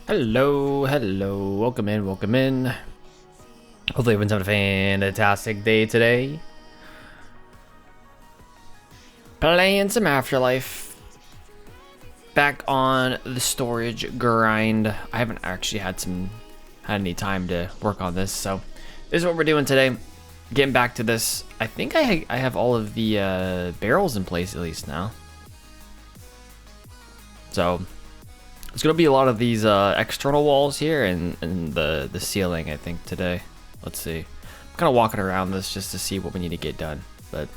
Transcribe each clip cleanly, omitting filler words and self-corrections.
Hello, welcome in, Hopefully everyone's having a fantastic day today. Playing some AfterLife. Back on the storage grind. I haven't actually had any time to work on this, so this is what we're doing today. Getting back to this. I think I have all of the barrels in place at least now. So it's gonna be a lot of these external walls here and the ceiling, I think, today. Let's see. I'm kind of walking around this just to see what we need to get done. But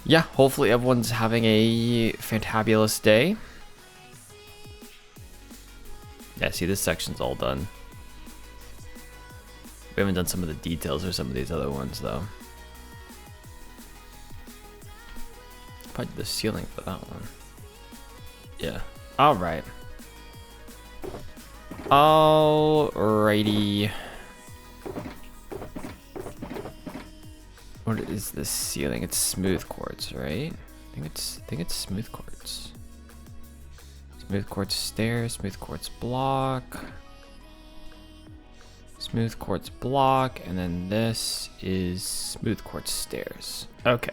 yeah, hopefully everyone's having a fantabulous day. Yeah, see, this section's all done. We haven't done some of the details or some of these other ones though. Probably the ceiling for that one. Yeah. Alright. Alrighty. What is this ceiling? It's smooth quartz, right? I think it's smooth quartz. Smooth quartz stairs, smooth quartz block. Smooth quartz block, and then this is smooth quartz stairs. Okay.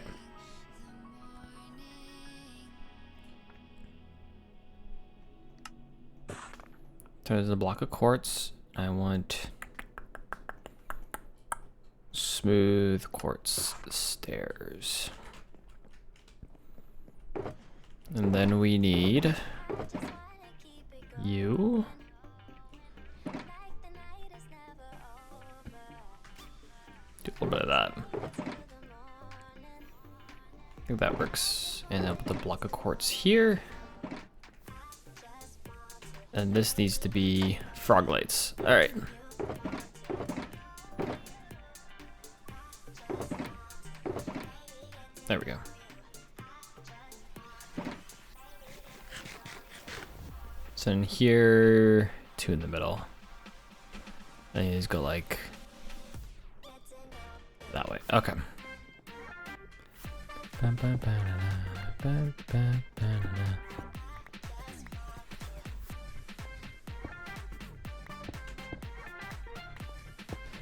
So there's a block of quartz. I want smooth quartz stairs. And then we need you. Do a little bit of that. I think that works. And then put the block of quartz here. And this needs to be frog lights. All right. There we go. So in here, 2 in the middle. And you just go like that way. Okay.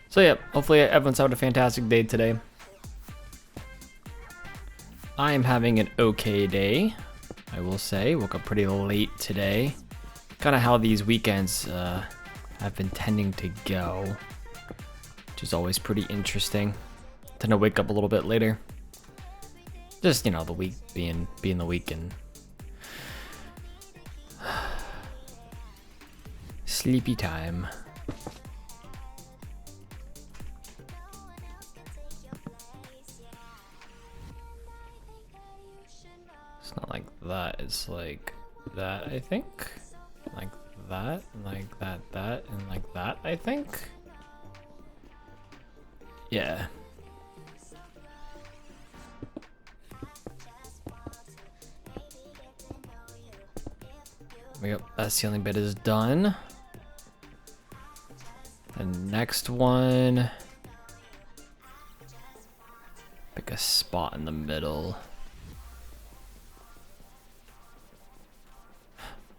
So yeah, hopefully everyone's having a fantastic day today. I am having an okay day, I will say. Woke up pretty late today. Kind of how these weekends have been tending to go, which is always pretty interesting. Tend to wake up a little bit later. Just, you know, the week being the weekend. Sleepy time. It's not like that, it's like that, I think. Like that, and like that, and like that, I think. Yeah. Yep, that ceiling bit is done. The next one. Pick a spot in the middle.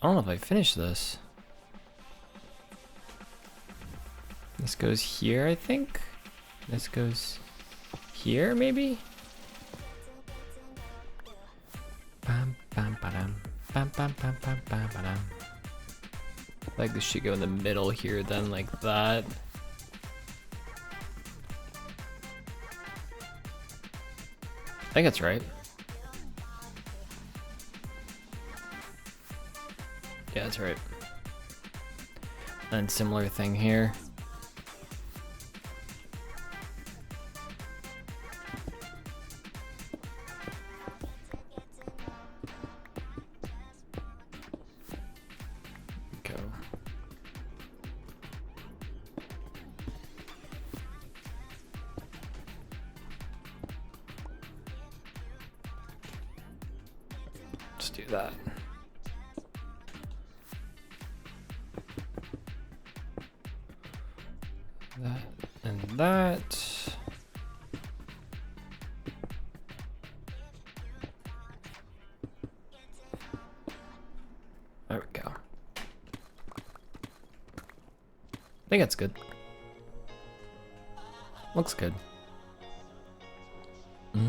I don't know if I finished this. This goes here, I think. This goes here, maybe? Bam, bam, ba-dum. Bam, bam, bam, bam, bam, ba-dum. Like this should go in the middle here, then like that. I think that's right. Yeah, that's right. And similar thing here. Go. Let's do that. That and that. There we go. think that's good. Looks good. So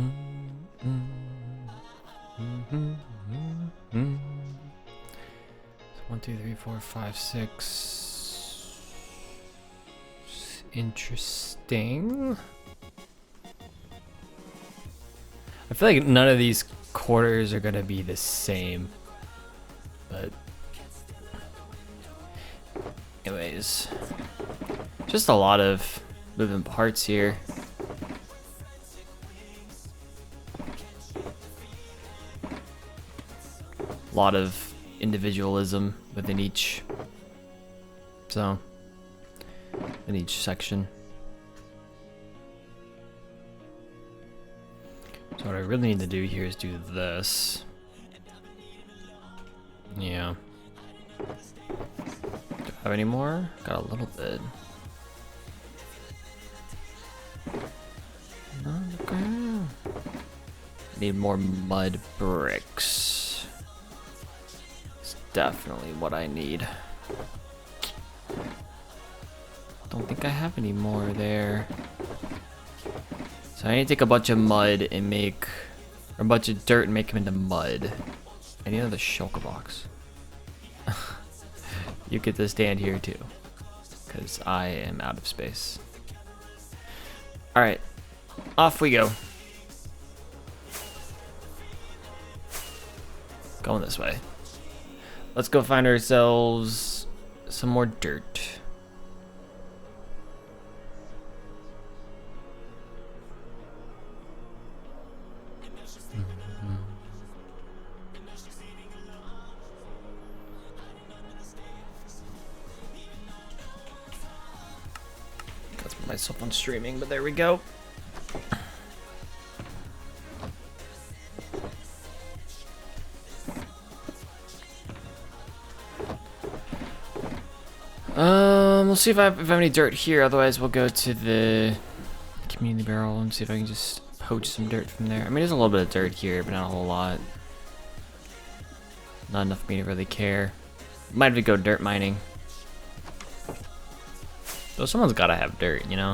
1, 2, 3, 4, 5, 6. Interesting. I feel like none of these quarters are gonna be the same, but anyways, just a lot of moving parts here. A lot of individualism within each, so in each section. So what I really need to do here is do this. Yeah. Do I have any more? Got a little bit. Okay. Need more mud bricks. It's definitely what I need. Don't think I have any more there. So I need to take a bunch of mud and make, or a bunch of dirt and make them into mud. I need another shulker box. You get to stand here too, because I am out of space. Alright, off we go. Going this way. Let's go find ourselves some more dirt. Let's put myself on streaming, but there we go. We'll see if I have any dirt here. Otherwise, we'll go to the community barrel and see if I can just poach some dirt from there. I mean, there's a little bit of dirt here, but not a whole lot. Not enough for me to really care. Might have to go dirt mining. Though someone's gotta have dirt, you know?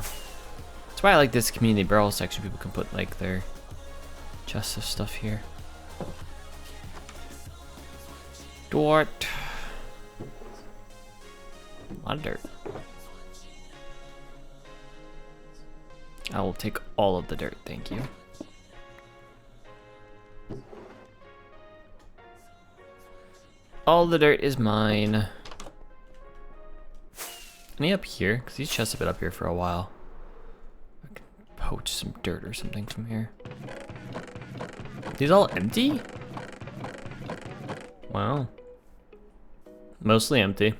That's why I like this community barrel section. People can put like their chests of stuff here. Dirt. A lot of dirt. I will take all of the dirt, thank you. All the dirt is mine. Any up here? Because these chests have been up here for a while. I can poach some dirt or something from here. These all empty? Wow. Mostly empty.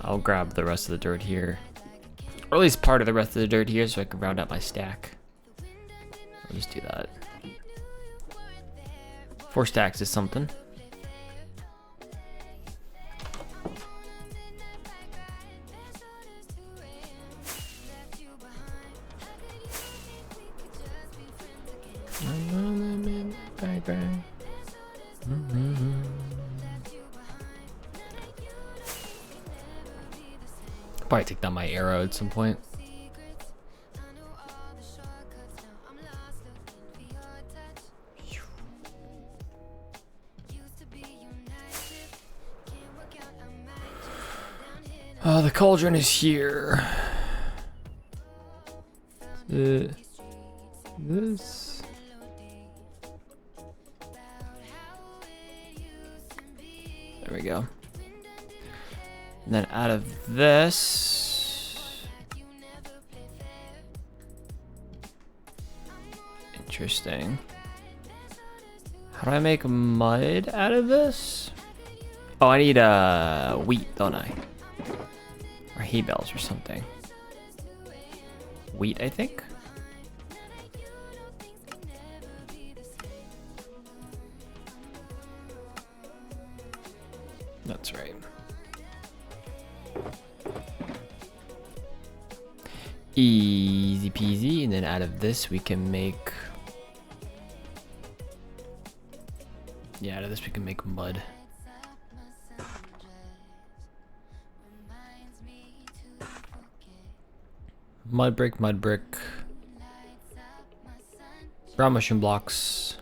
I'll grab the rest of the dirt here. Or at least part of the rest of the dirt here so I can round out my stack. I'll just do that. 4 stacks is something. Probably take down my arrow at some point. Oh, the cauldron is here. This. There we go. And then out of this. Interesting. How do I make mud out of this? Oh, I need wheat, don't I? Or hay bales or something. Wheat, I think. That's right. Easy peasy. And then out of this we can make... Yeah, out of this we can make mud. Mud brick, mud brick. Brown mushroom blocks.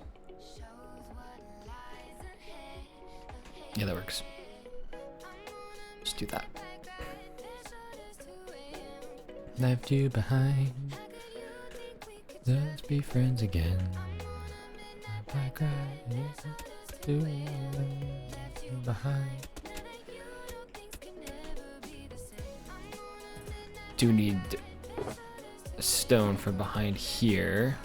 Yeah, that works. Let's do that. Left you behind. Let's be friends again. Behind. Do need a stone for behind here.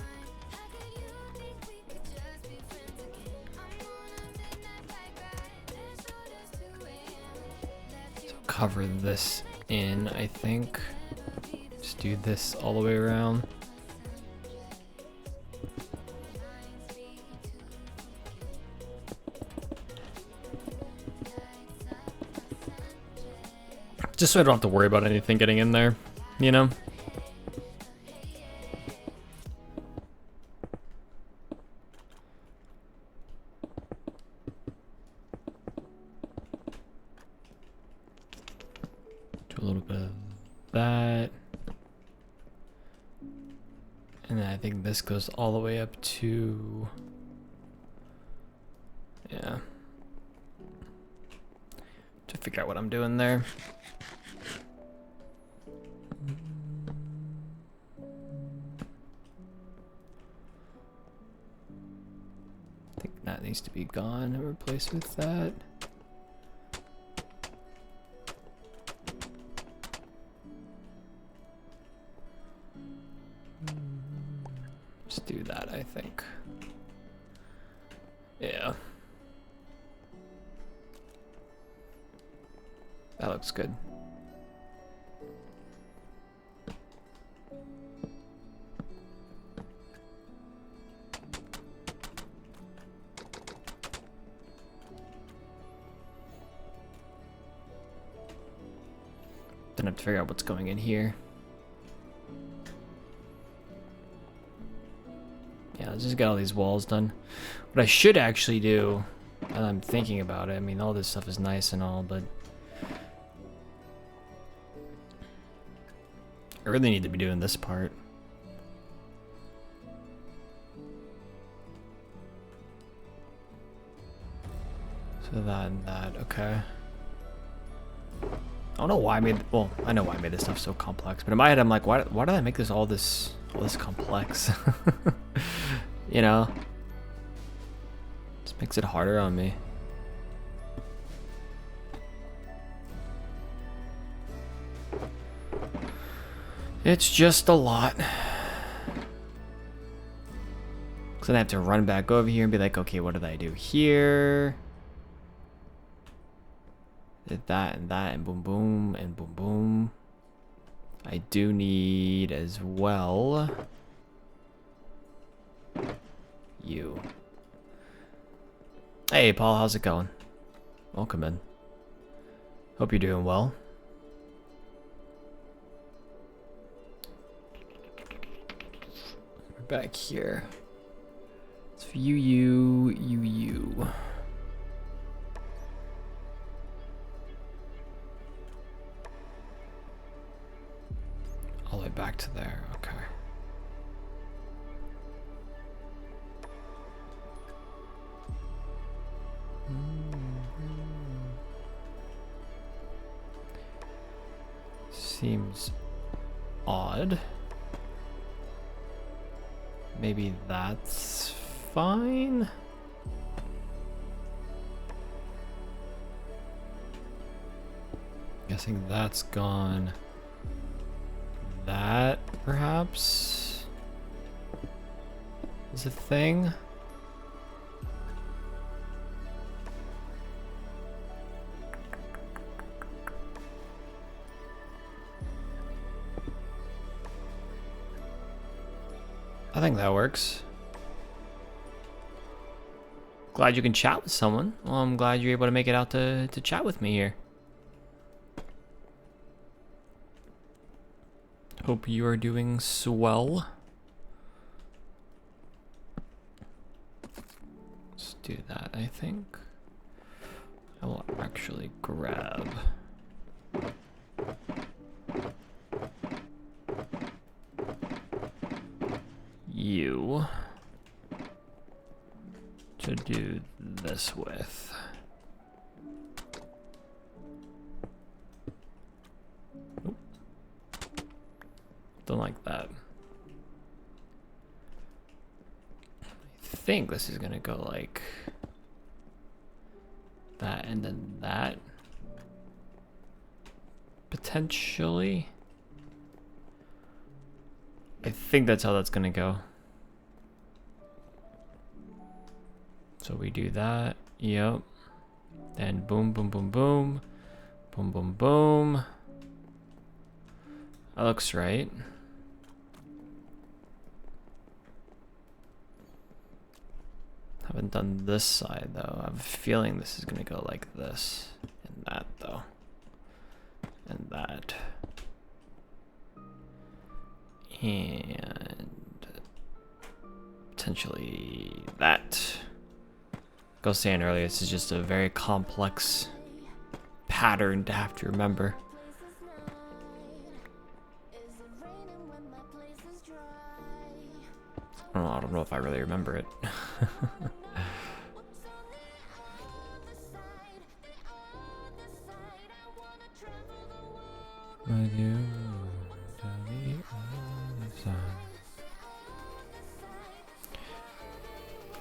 So cover this in, I think. Just do this all the way around. Just so I don't have to worry about anything getting in there, you know? Do a little bit of that. And then I think this goes all the way up to... Yeah. To figure out what I'm doing there. I think that needs to be gone and replaced with that. Let's do that, I think. Yeah. That looks good. Then I have to figure out what's going in here. Yeah, let's just get all these walls done. What I should actually do, and I'm thinking about it, I mean, all this stuff is nice and all, but I really need to be doing this part. So that and that, okay. I don't know why I made, well, I know why I made this stuff so complex, but in my head I'm like, why did I make this all this complex? You know? Just makes it harder on me. It's just a lot. Cause then I have to run back over here and be like, okay, what did I do here? Did that and boom boom and boom boom. I do need as well you. Hey Paul, how's it going? Welcome in. Hope you're doing well. We're back here. It's for you. All the way back to there, okay. Seems odd. Maybe that's fine. Guessing that's gone. That perhaps is a thing. I think that works. Glad you can chat with someone. Well, I'm glad you're able to make it out to chat with me here. Hope you are doing swell. Let's do that, I think. I will actually grab you to do this with. Oop. Don't like that. I think this is gonna go like that and then that. Potentially. I think that's how that's gonna go. So we do that. Yep. Then boom, boom, boom, boom. Boom, boom, boom. That looks right. Haven't done this side though. I have a feeling this is gonna go like this. And that though. And that. And potentially that. Like I was saying earlier, this is just a very complex pattern to have to remember. I don't know if I really remember it.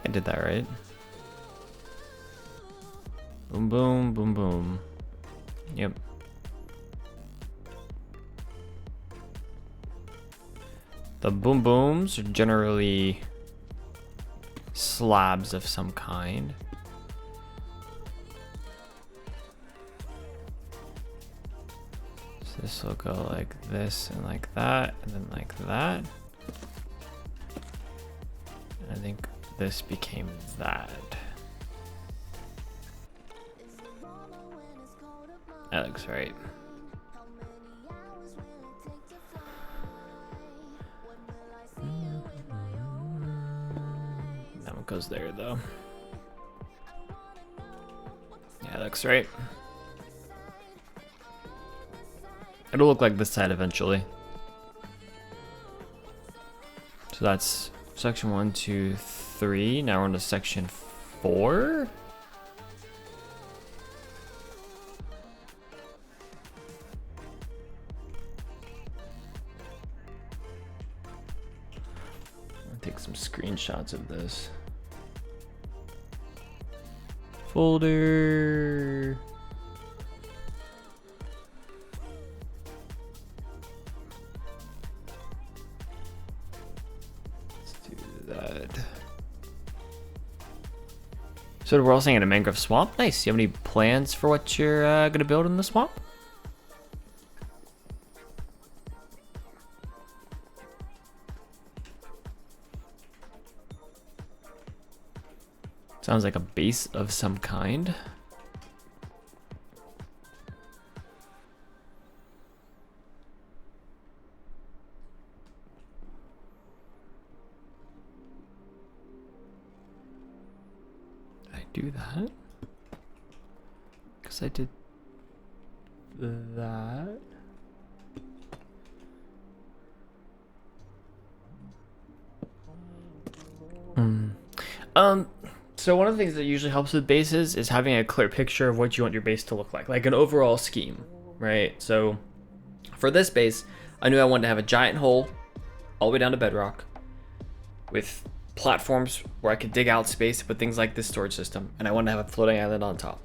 I did that right. Boom, boom, boom, boom. Yep. The boom booms are generally slabs of some kind. So this will go like this and like that, and then like that. I think this became that. That looks right. That one goes there though. Yeah, that looks right. It'll look like this side eventually. So that's section 1, 2, 3. Now we're on to section 4. Take some screenshots of this. Folder. Let's do that. So we're all saying in a mangrove swamp. Nice. You have any plans for what you're gonna build in the swamp? Sounds like a base of some kind. Did I do that? Because I did that. So one of the things that usually helps with bases is having a clear picture of what you want your base to look like an overall scheme, right? So for this base, I knew I wanted to have a giant hole all the way down to bedrock with platforms where I could dig out space to put things like this storage system, and I wanted to have a floating island on top.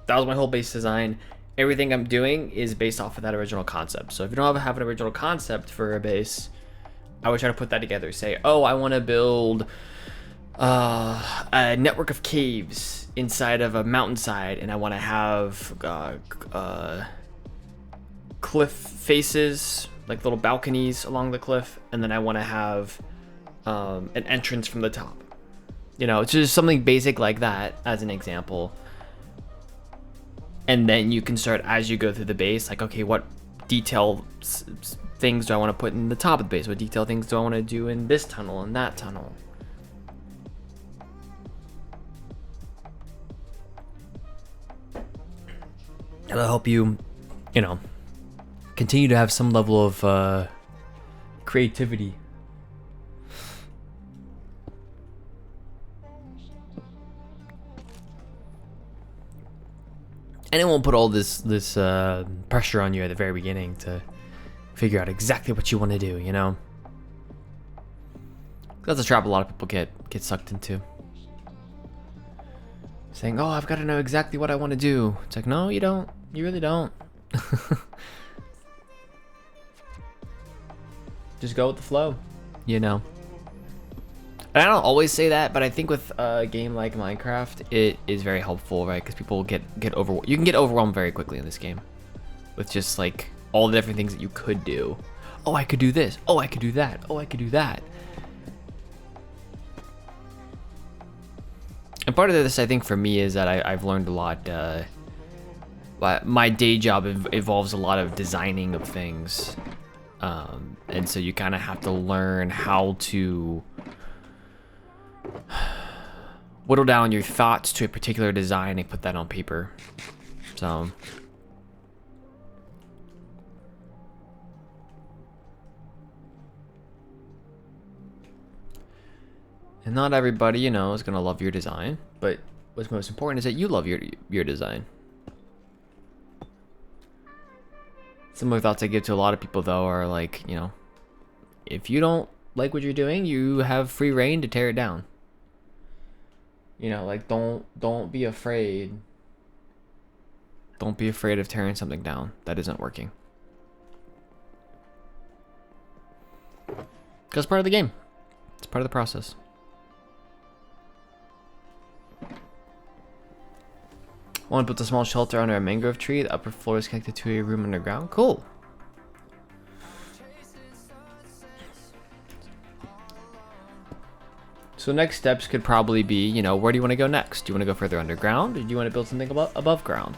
That was my whole base design. Everything I'm doing is based off of that original concept. So if you don't have an original concept for a base, I would try to put that together. Say, oh, I want to build a network of caves inside of a mountainside, and I want to have cliff faces, like little balconies along the cliff, and then I want to have an entrance from the top. You know, it's just something basic like that as an example. And then you can start, as you go through the base, like, okay, what detail things do I want to put in the top of the base? What detail things do I want to do in this tunnel and that tunnel? It'll help you, you know, continue to have some level of creativity. And it won't put all this pressure on you at the very beginning to figure out exactly what you want to do, you know? That's a trap a lot of people get sucked into. Saying, oh, I've got to know exactly what I want to do. It's like, no, you don't. You really don't. Just go with the flow, you know? And I don't always say that, but I think with a game like Minecraft, it is very helpful, right? Because people get overwhelmed. You can get overwhelmed very quickly in this game with just like all the different things that you could do. Oh, I could do this. Oh, I could do that. Oh, I could do that. And part of this, I think, for me is that I've learned a lot. My day job involves a lot of designing of things, and so you kind of have to learn how to whittle down your thoughts to a particular design and put that on paper. So and not everybody, you know, is gonna love your design, but what's most important is that you love your design. Similar thoughts I give to a lot of people though are like, you know, if you don't like what you're doing, you have free reign to tear it down. You know, like don't be afraid. Don't be afraid of tearing something down that isn't working. Because it's part of the game. It's part of the process. Want to build a small shelter under a mangrove tree. The upper floor is connected to a room underground. Cool. So next steps could probably be, you know, where do you want to go next? Do you want to go further underground, or do you want to build something above ground?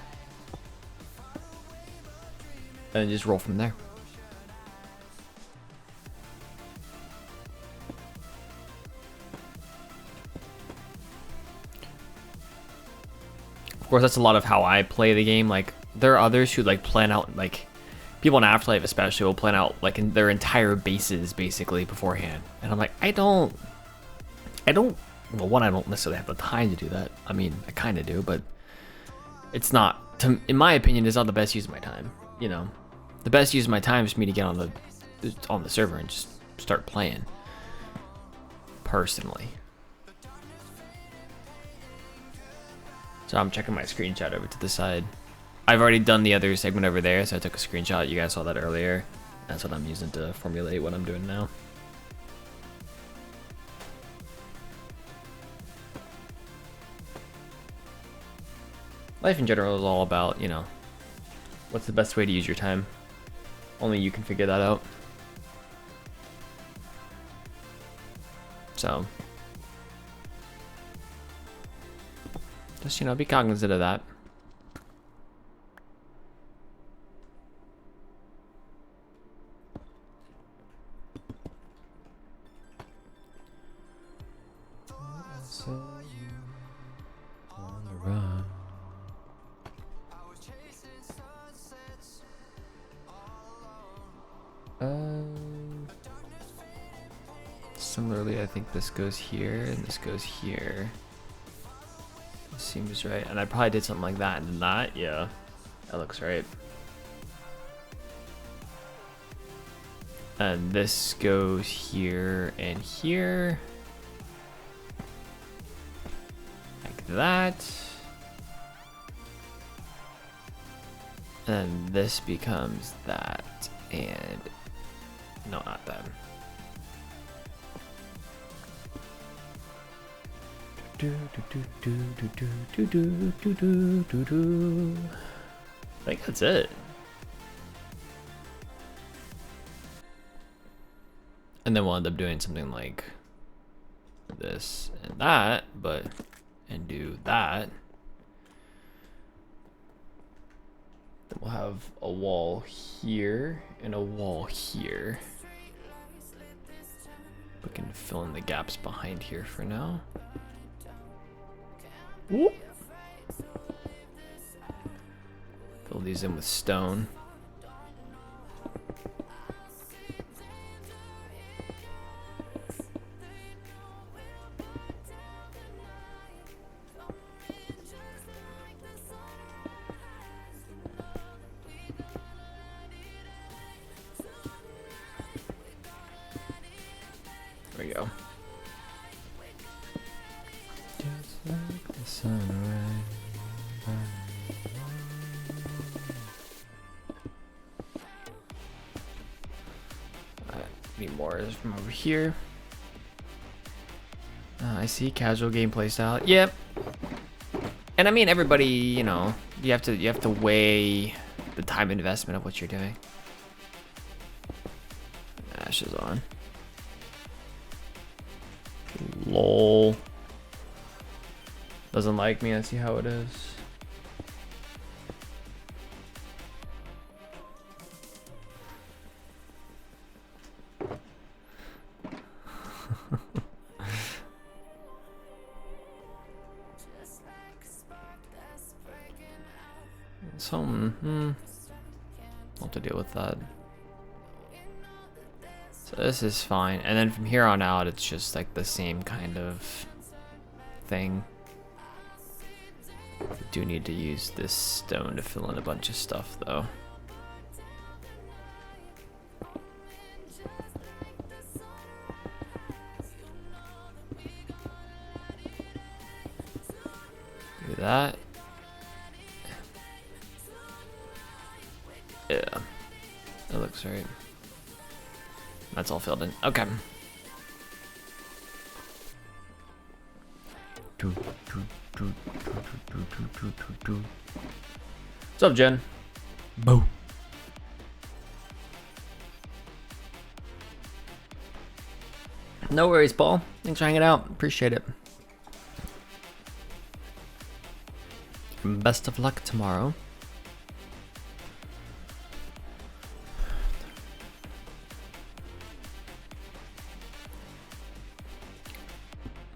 And just roll from there. Of course, that's a lot of how I play the game. Like, there are others who like plan out, like people in AfterLife especially will plan out like in their entire bases basically beforehand. And I'm like, I don't, well, one, I don't necessarily have the time to do that. I mean, I kind of do, but it's not, in my opinion, it's not the best use of my time. You know, the best use of my time is for me to get on the server and just start playing. Personally. So I'm checking my screenshot over to the side. I've already done the other segment over there, so I took a screenshot. You guys saw that earlier. That's what I'm using to formulate what I'm doing now. Life in general is all about, you know, what's the best way to use your time. Only you can figure that out. So just, you know, be cognizant of that. Similarly, I think this goes here and this goes here. Seems right. And I probably did something like that and that. Yeah, that looks right. And this goes here and here. Like that. And this becomes that. And no, not that. I think that's it. And then we'll end up doing something like this and that, and do that. We'll have a wall here and a wall here. We can fill in the gaps behind here for now. Whoop. Fill these in with stone. There we go. Just like the sunrise. Need more from over here. I see casual gameplay style. Yep. And I mean, everybody, you know, you have to weigh the time investment of what you're doing. Ash is on. Lol. Doesn't like me. I see how it is. I'll have to deal with that. So this is fine, and then from here on out, it's just like the same kind of thing. We do need to use this stone to fill in a bunch of stuff, though. Do that. Yeah, that looks right. That's all filled in. Okay. What's up, Jen? Boo. No worries, Paul. Thanks for hanging out. Appreciate it. Best of luck tomorrow.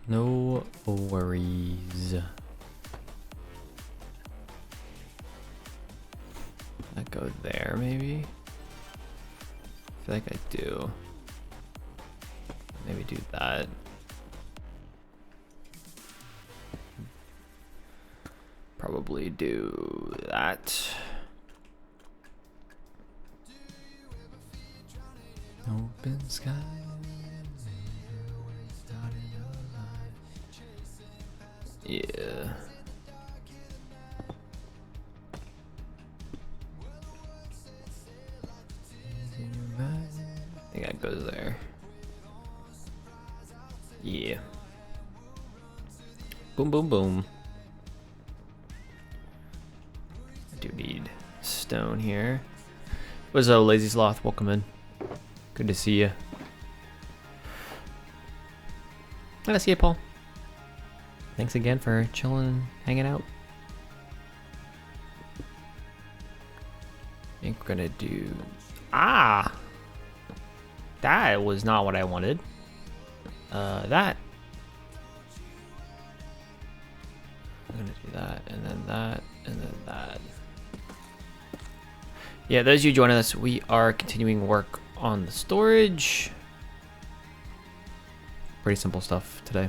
No worries. I go there, maybe? I feel like I do. Maybe do that. Probably do that. Open sky. Yeah. I think that goes there. Yeah. Boom, boom, boom. I do need stone here. What's up, Lazy Sloth? Welcome in. Good to see you. Good to see you, Paul. Thanks again for chilling, hanging out. I think we're gonna do... Ah! That was not what I wanted. That. I'm gonna do that, and then that, and then that. Yeah, those of you joining us, we are continuing work on the storage. Pretty simple stuff today.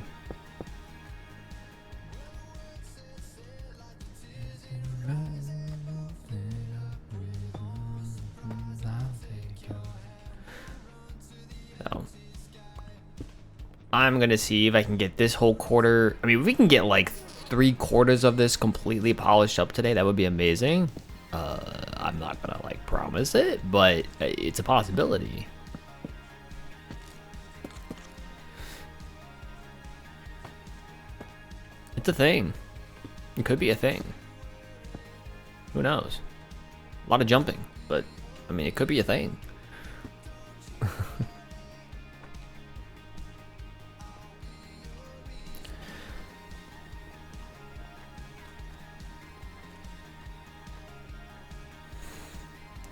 I'm gonna see if I can get this whole quarter. I mean, if we can get like 3/4 of this completely polished up today, that would be amazing. I'm not gonna like promise it, but it's a possibility. It's a thing. It could be a thing. Who knows? A lot of jumping, but I mean, it could be a thing.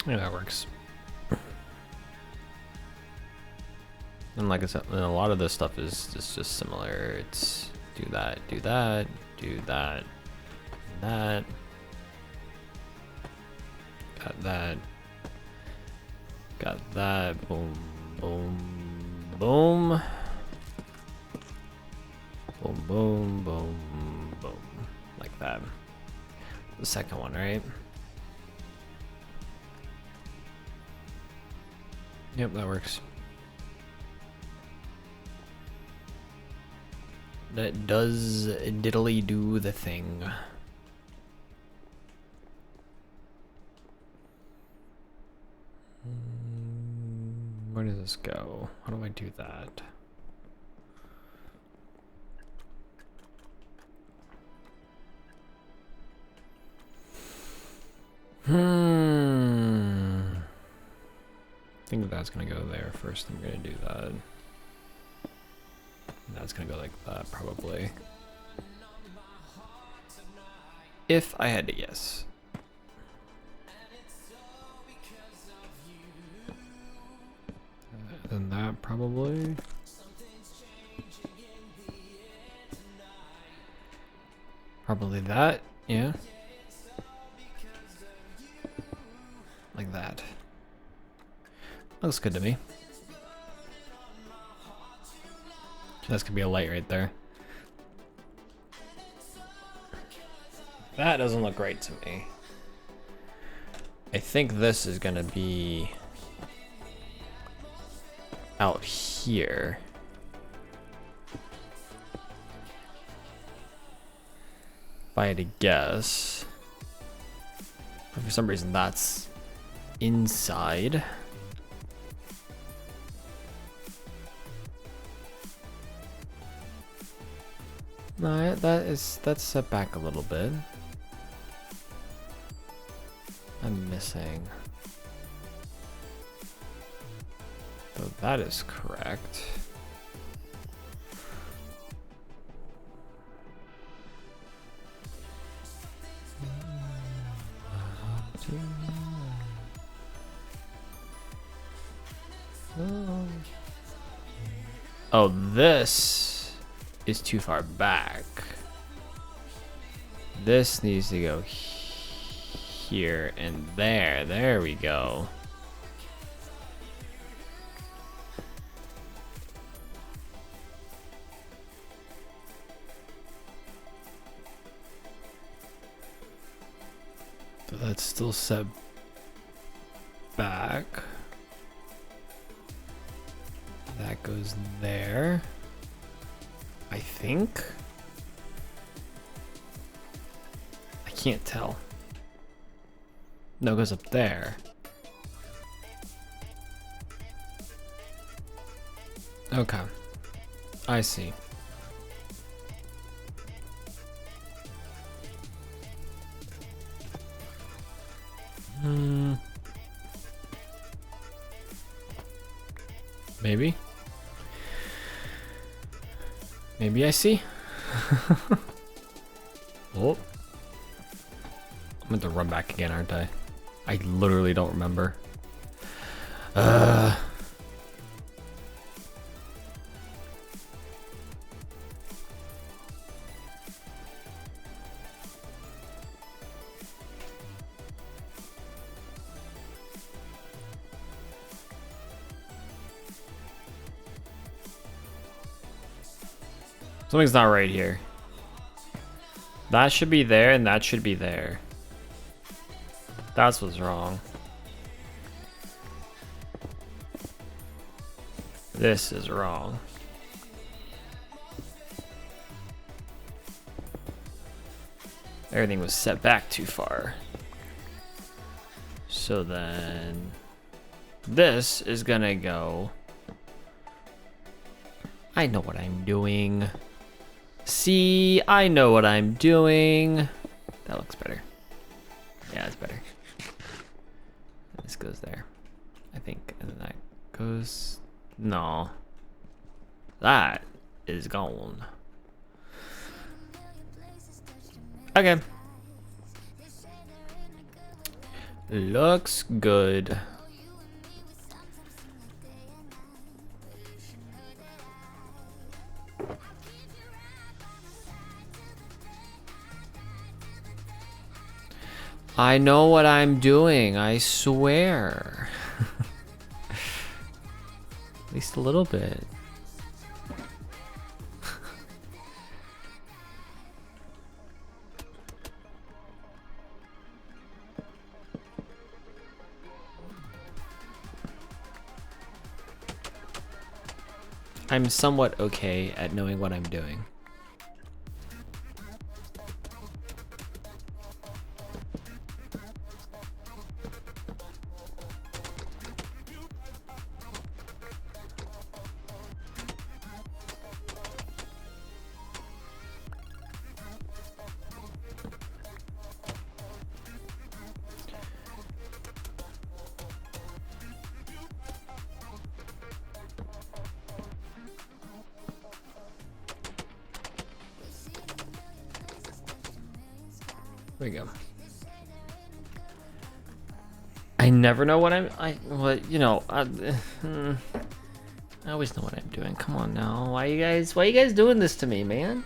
Yeah, that works. And like I said, a lot of this stuff is just similar. It's do that, do that, do that, that, got that, got that, boom, boom, boom, boom, boom, boom, boom, like that. The second one, right? Yep, that works. That does diddly do the thing. Where does this go? How do I do that? I think that's gonna go there first. I'm gonna do that. That's gonna go like that, probably. If I had to guess. Then that probably. Probably that, yeah. Like that. Looks good to me. That's gonna be a light right there. That doesn't look right to me. I think this is gonna be out here. If I had to guess. But for some reason that's inside. No, that's set back a little bit. I'm missing. So that is correct. Oh, this is too far back. This needs to go here and there. There we go. So that's still set back. That goes there. I think. I can't tell. No, it goes up there. Okay. I see. Maybe. Maybe I see. Oh. I'm going to run back again, aren't I? I literally don't remember. Something's not right here. That should be there and that should be there. That's what's wrong. This is wrong. Everything was set back too far. So then this is gonna go. I know what I'm doing. See, I know what I'm doing. That looks better. Yeah, it's better. This goes there, I think, and then that goes. No, that is gone. Okay. Looks good. I know what I'm doing, I swear. At least a little bit. I'm somewhat okay at knowing what I'm doing. There we go. I never know what I always know what I'm doing. Come on now. Why you guys doing this to me, man?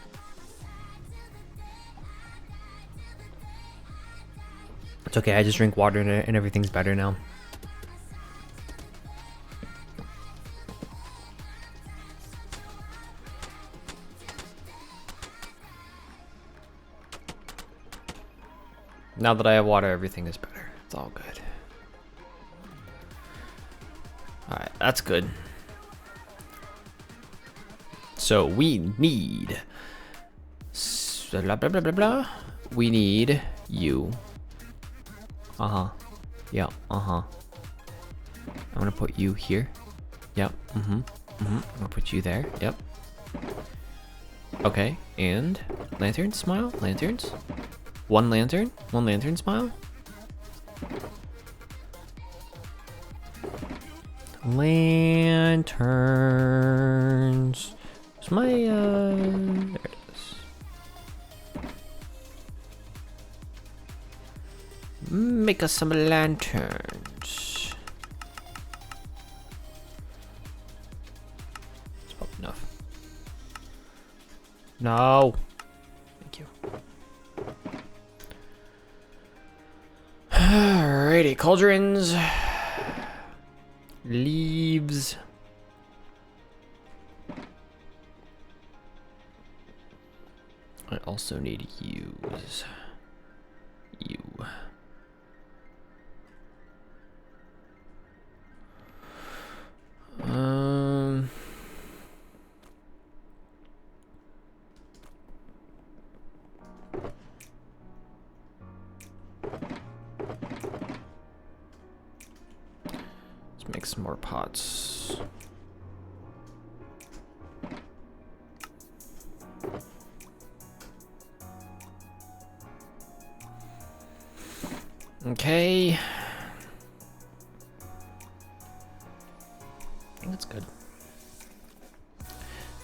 It's okay, I just drink water and everything's better now. Now that I have water, everything is better. It's all good. Alright, that's good. So we need blah blah blah blah blah. We need you. Yeah, I'm gonna put you here. Yep. I'm gonna put you there. Yep. Okay, and lanterns, smile, lanterns. One lantern smile. Lanterns. Where's my there it is. Make us some lanterns. That's probably enough. No. Thank you. Alrighty, cauldrons. Leaves. I also need use you. Let's make some more pots. Okay. I think that's good.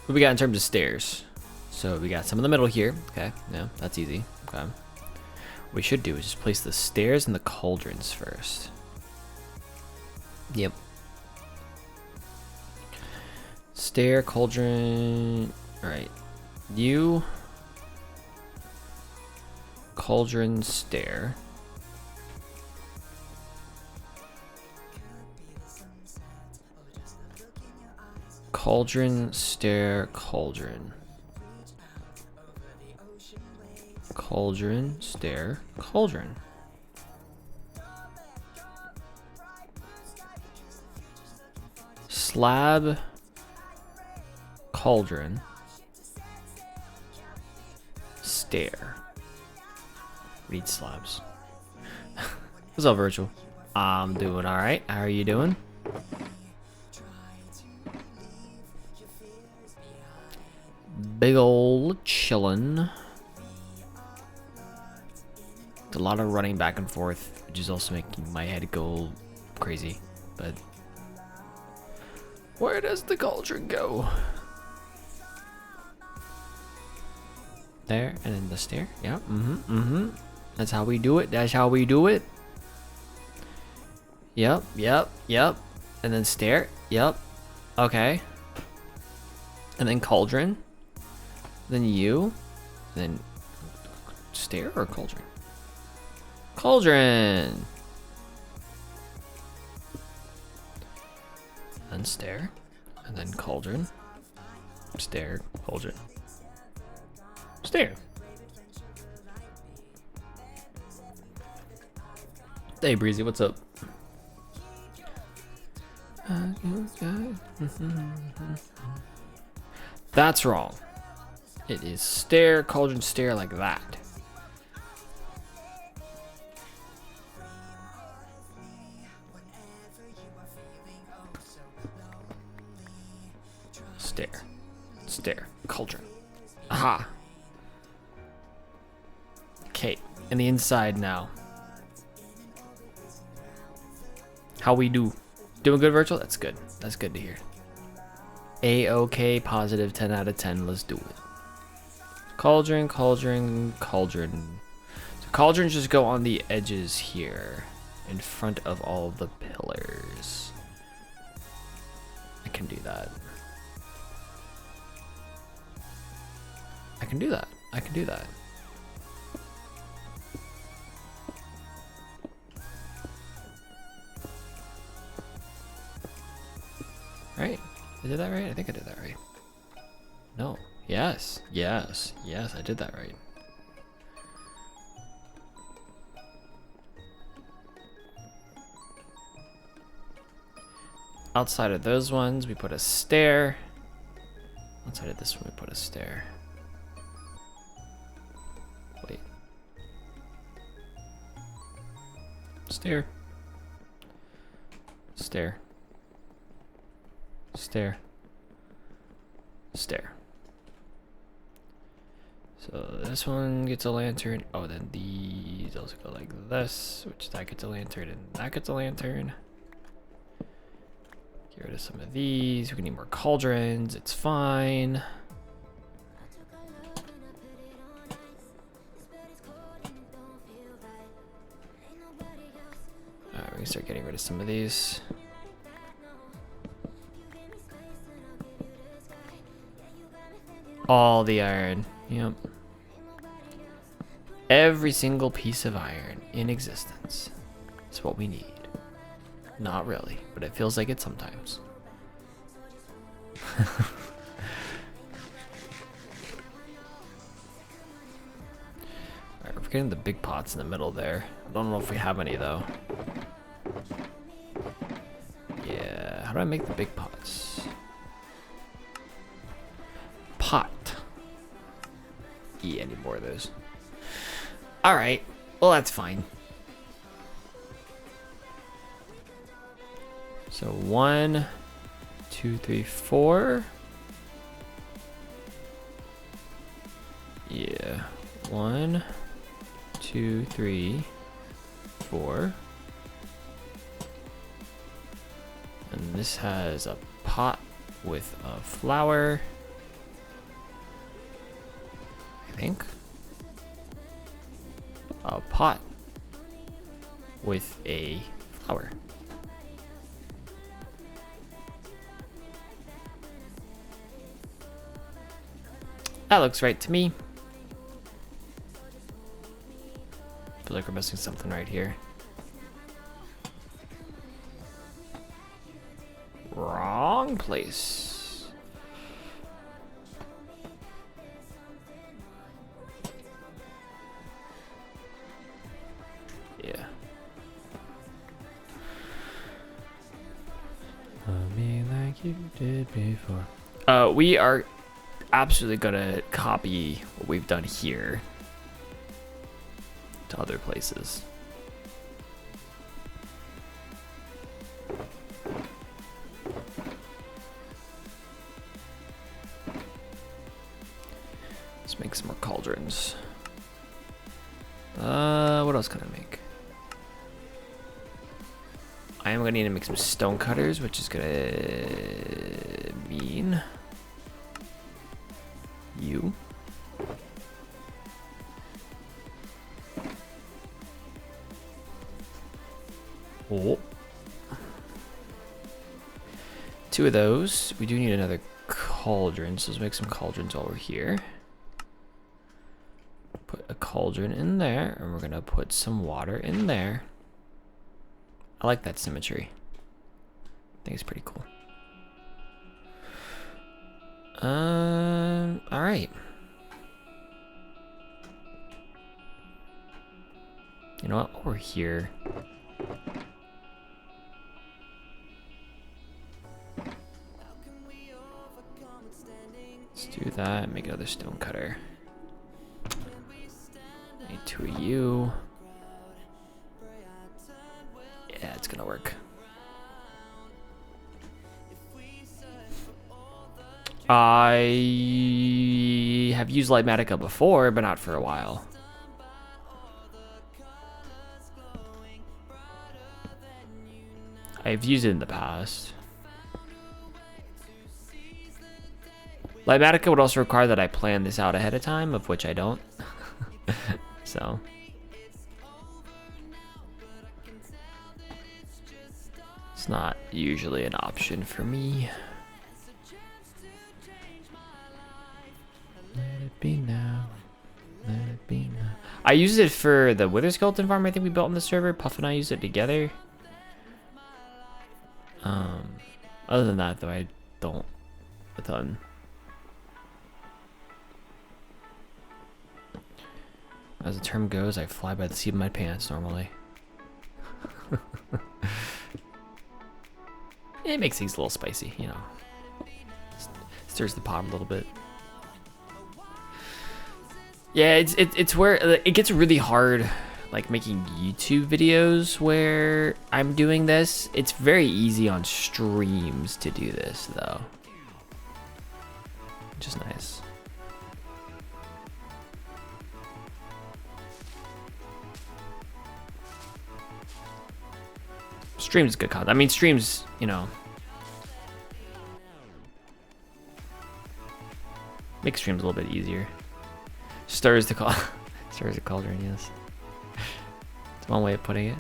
What we got in terms of stairs? So we got some in the middle here. Okay, yeah, that's easy. Okay. What we should do is just place the stairs and the cauldrons first. Yep. Stair, cauldron. Alright. You. Cauldron, stair. Cauldron, stair, cauldron. Cauldron, stair, cauldron. Slab, cauldron, stair. Read slabs. What's up, Virtual? I'm doing alright. How are you doing? Big ol' chillin'. It's a lot of running back and forth, which is also making my head go crazy. But where does the cauldron go? There, and then the stair. Yeah, That's how we do it. That's how we do it. Yep, yep, yep. And then stair. Yep. Okay. And then cauldron. Then you. Then stair or cauldron? Cauldron. Then stair. And then cauldron. Stair. Cauldron. Stair. Hey Breezy, what's up? That's wrong. It is stair, cauldron, stair like that. Stair, stair, cauldron. Aha. Okay, and the inside now. How we do? Doing good, virtual? That's good. That's good to hear. A-okay, positive 10 out of 10. Let's do it. Cauldron, cauldron, cauldron. So cauldrons just go on the edges here, in front of all the pillars. I can do that. I can do that. I can do that. Right? I did that right? I think I did that right. No. Yes. Yes. Yes, I did that right. Outside of those ones, we put a stair. Outside of this one, we put a stair. Wait. Stair. Stair. Stair. Stair. So this one gets a lantern. Oh, then these also go like this, which that gets a lantern and that gets a lantern. Get rid of some of these. We need more cauldrons. It's fine. Alright, we can start getting rid of some of these. All the iron. Yep. Every single piece of iron in existence is what we need. Not really, but it feels like it sometimes. Alright, we're getting the big pots in the middle there. I don't know if we have any though. Yeah, how do I make the big pots? Pot. Yeah, I need more of those. Alright, well that's fine. So 1, 2, 3, 4. Yeah, 1, 2, 3, 4. And this has a pot with a flower. I think. A pot with a flower. That looks right to me. Feel like we're missing something right here. Wrong place. Yeah. Love me like you did before. We are absolutely gonna copy what we've done here to other places. Let's make some more cauldrons. What else can I make? I am gonna need to make some stone cutters, which is gonna mean you. Oh. 2 of those. We do need another cauldron, so let's make some cauldrons while we're here. Put a cauldron in there, and we're gonna put some water in there. I like that symmetry. I think it's pretty cool. All right. You know what? While we're here, let's do that. Make another stone cutter. Need 2 of you. Yeah, it's gonna work. I have used Lightmatica before, but not for a while. I've used it in the past. Lightmatica would also require that I plan this out ahead of time, of which I don't. So. It's not usually an option for me. Let it be now. Let it be now. I used it for the Wither Skeleton farm I think we built on the server. Puff and I used it together. Other than that though, I don't a ton. As the term goes, I fly by the seat of my pants normally. It makes things a little spicy, you know. Stirs the pot a little bit. Yeah, it's where it gets really hard, like making YouTube videos where I'm doing this. It's very easy on streams to do this though, which is nice. Streams good content. I mean, streams, you know, make streams a little bit easier. Stirs the cauldron, yes. It's one way of putting it.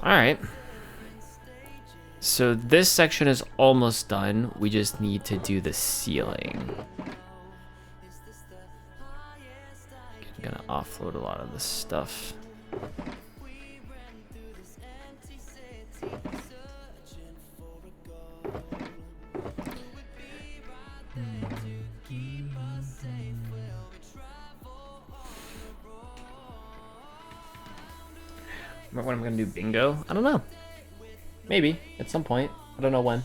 All right. So this section is almost done. We just need to do the ceiling. I'm gonna offload a lot of this stuff. Remember when I'm gonna do bingo? I don't know. Maybe at some point. I don't know when.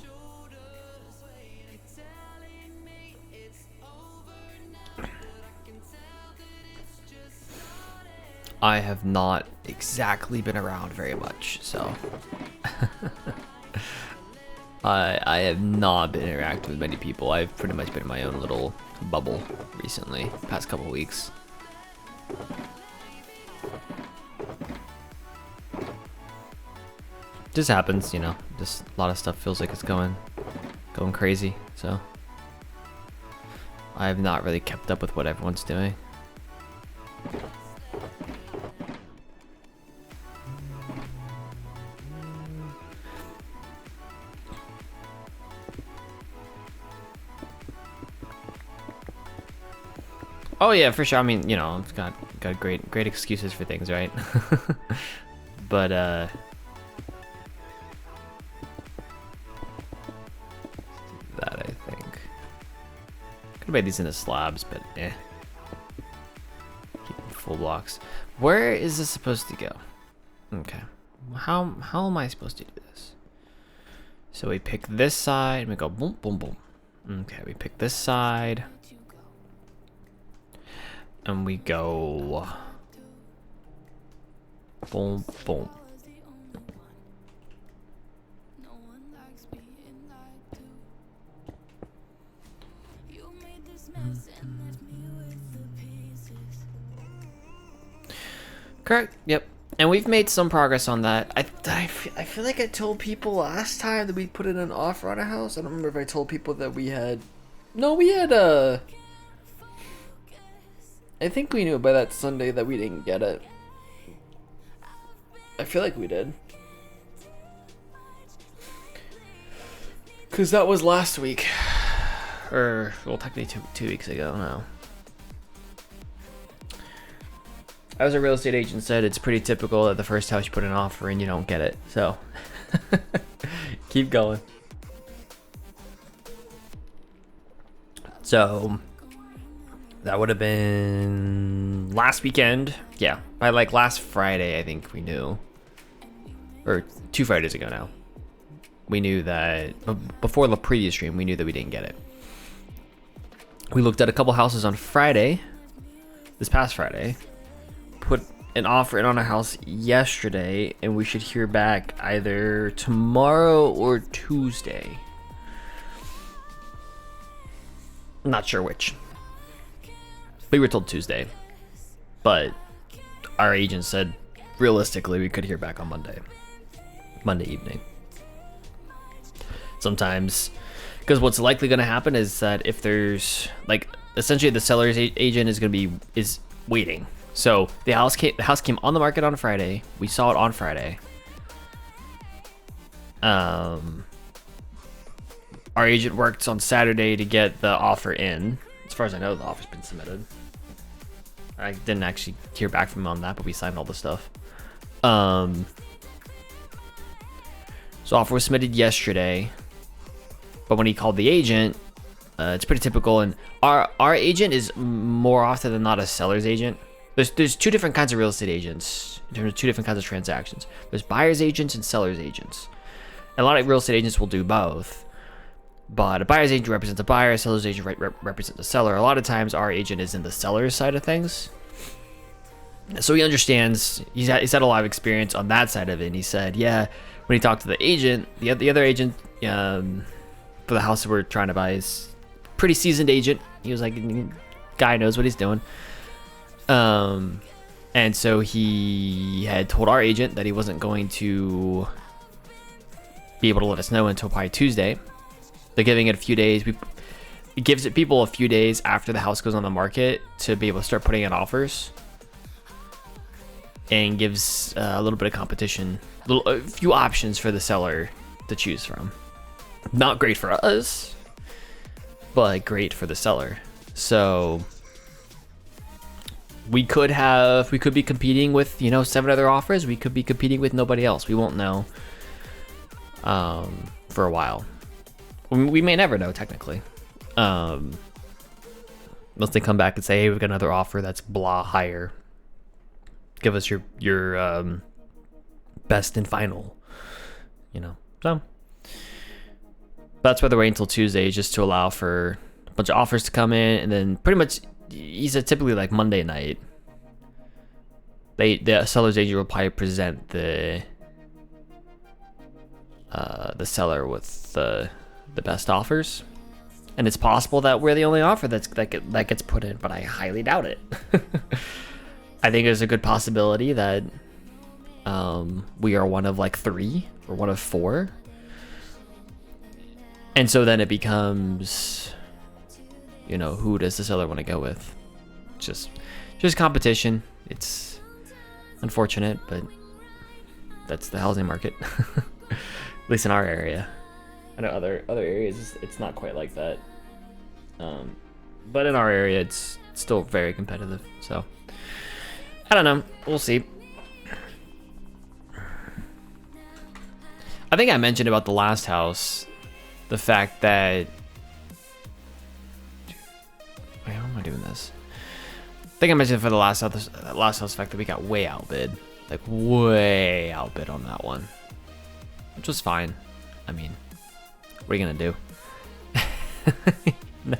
I have not exactly been around very much, so I have not been interacting with many people. I've pretty much been in my own little bubble recently, past couple weeks. Just happens, you know. Just a lot of stuff feels like it's going crazy, so I have not really kept up with what everyone's doing. Oh yeah, for sure. I mean, you know, I've got great excuses for things, right? But that I think could have made these into slabs, but eh. Keep them full blocks. Where is this supposed to go? Okay. How am I supposed to do this? So we pick this side and we go boom boom boom. Okay, we pick this side. And we go boom, boom. Correct. Yep. And we've made some progress on that. I feel like I told people last time that we put in an offer on a house. I don't remember if I told people that we had... No, we had I think we knew by that Sunday that we didn't get it. I feel like we did. Because that was last week. Or, well, technically two weeks ago, no. As a real estate agent said, it's pretty typical that the first house you put an offer in, you don't get it. So, keep going. So, that would have been last weekend. Yeah, by like last Friday, I think we knew. Or 2 Fridays ago now. We knew that, before the previous stream, we knew that we didn't get it. We looked at a couple houses on Friday, this past Friday. Put an offer in on a house yesterday, and we should hear back either tomorrow or Tuesday. I'm not sure which. We were told Tuesday, but our agent said realistically we could hear back on Monday evening. Sometimes, because what's likely going to happen is that if there's like essentially the seller's agent is waiting. So the house came on the market on Friday. We saw it on Friday. Our agent worked on Saturday to get the offer in. As far as I know, the offer's been submitted. I didn't actually hear back from him on that, but we signed all the stuff. So offer was submitted yesterday. But when he called the agent, it's pretty typical. And our agent is more often than not a seller's agent. There's 2 different kinds of real estate agents in terms of 2 different kinds of transactions. There's buyer's agents and seller's agents. And a lot of real estate agents will do both. But a buyer's agent represents a buyer, a seller's agent represents a seller. A lot of times our agent is in the seller's side of things. So he understands, he's had a lot of experience on that side of it. And he said, yeah, when he talked to the agent, the other agent for the house that we're trying to buy is pretty seasoned agent. He was like, guy knows what he's doing. And so he had told our agent that he wasn't going to be able to let us know until probably Tuesday. They're giving it a few days. It gives it people a few days after the house goes on the market to be able to start putting in offers, and gives a little bit of competition, a few options for the seller to choose from. Not great for us, but great for the seller. So we could be competing with 7 other offers. We could be competing with nobody else. We won't know for a while. We may never know technically, unless they come back and say, hey, we've got another offer that's blah higher. Give us your best and final, so that's why they're waiting until Tuesday, just to allow for a bunch of offers to come in. And then pretty much he said typically like Monday night, the seller's agent will probably present the seller with the best offers. And it's possible that we're the only offer that gets put in, but I highly doubt it. I think there's a good possibility that we are one of like 3 or one of 4. And so then it becomes, who does the seller want to go with? Just competition. It's unfortunate, but that's the housing market. At least in our area. I know other areas it's not quite like that. But in our area it's still very competitive. So I don't know. We'll see. I think I mentioned about the last house, the fact that... Wait, how am I doing this? I think I mentioned for the last house, the fact that we got way outbid. Like, way outbid on that one. Which was fine. I mean, what are you going to do? No.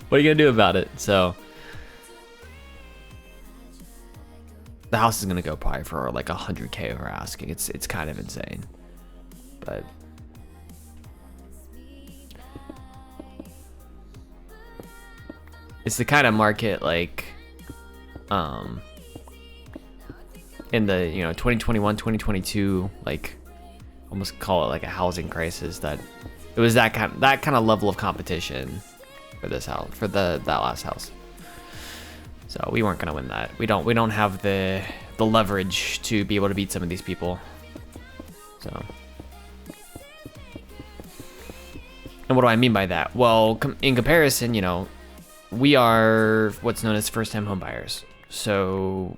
What are you going to do about it? So... the house is going to go probably for like 100K over asking. It's kind of insane. But it's the kind of market like in the 2021, 2022, like almost call it like a housing crisis, that it was that kind of level of competition for this house, for that last house. So we weren't gonna win that. We don't have the leverage to be able to beat some of these people. So, and what do I mean by that? Well, in comparison, we are what's known as first-time home buyers. So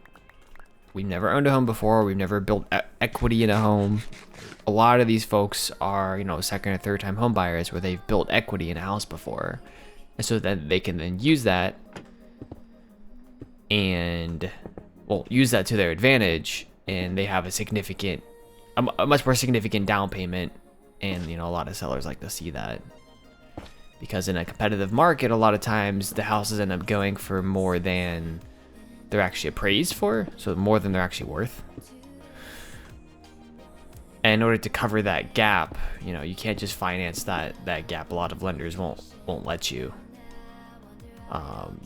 we've never owned a home before. We've never built equity in a home. A lot of these folks are, second or third time home buyers where they've built equity in a house before. And so that they can then use that and, use that to their advantage. And they have a much more significant down payment. And, a lot of sellers like to see that. Because in a competitive market, a lot of times the houses end up going for more than they're actually appraised for, so more than they're actually worth. And in order to cover that gap, you can't just finance that gap. A lot of lenders won't let you.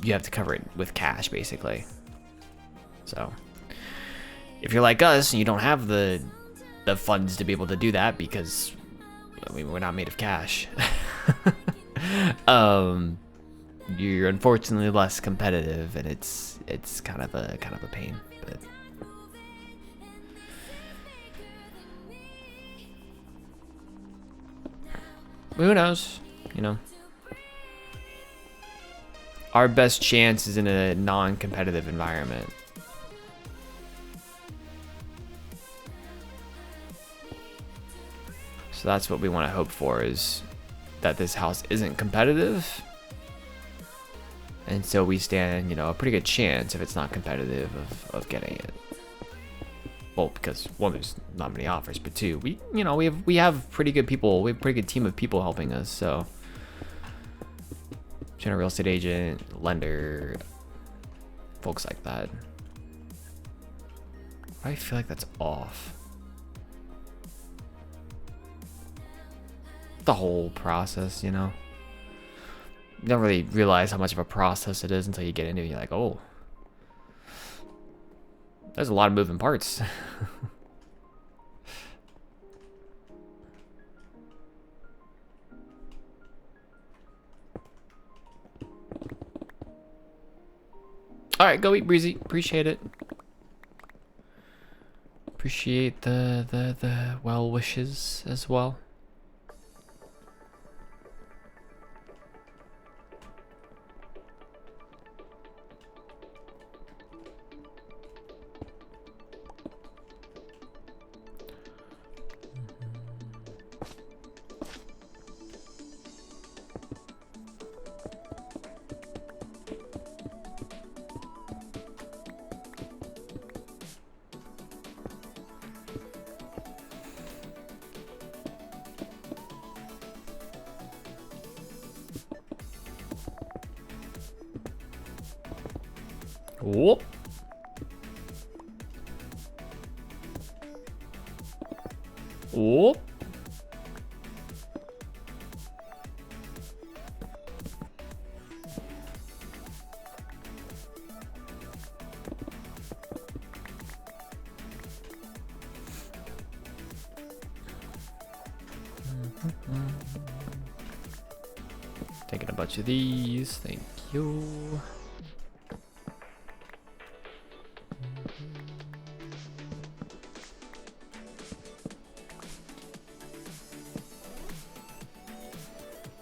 You have to cover it with cash, basically. So if you're like us and you don't have the funds to be able to do that, because we're not made of cash. You're unfortunately less competitive, and it's kind of a pain, but who knows? Our best chance is in a non-competitive environment. So that's what we want to hope for, is that this house isn't competitive. And so we stand, a pretty good chance, if it's not competitive, of getting it. Well, because one, there's not many offers, but two, we have pretty good people. We have a pretty good team of people helping us. So, general real estate agent, lender, folks like that. I feel like that's off. The whole process, you don't really realize how much of a process it is until you get into it. You're like, oh, there's a lot of moving parts. All right, go eat, Breezy. Appreciate it. Appreciate the well wishes as well. Whoop. Whoop. Taking a bunch of these, thank you.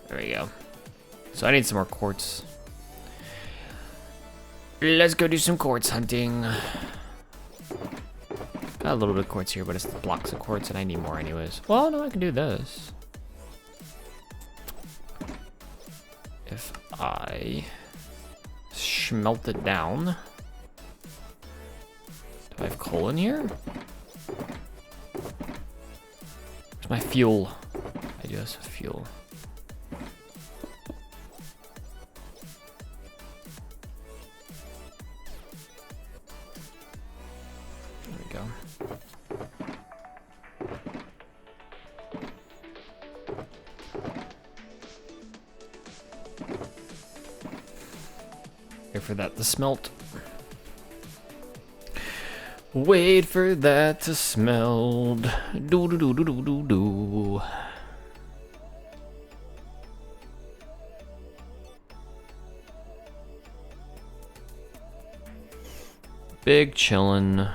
There we go. So I need some more quartz. Let's go do some quartz hunting. Got a little bit of quartz here, but it's blocks of quartz and I need more anyways. Well, no, I can do this. If I smelt it down. Do I have coal in here? Where's my fuel? I do have some fuel. There we go. Here for that to smelt. Wait for that to smell. Do do do do do do do. Big chillin'.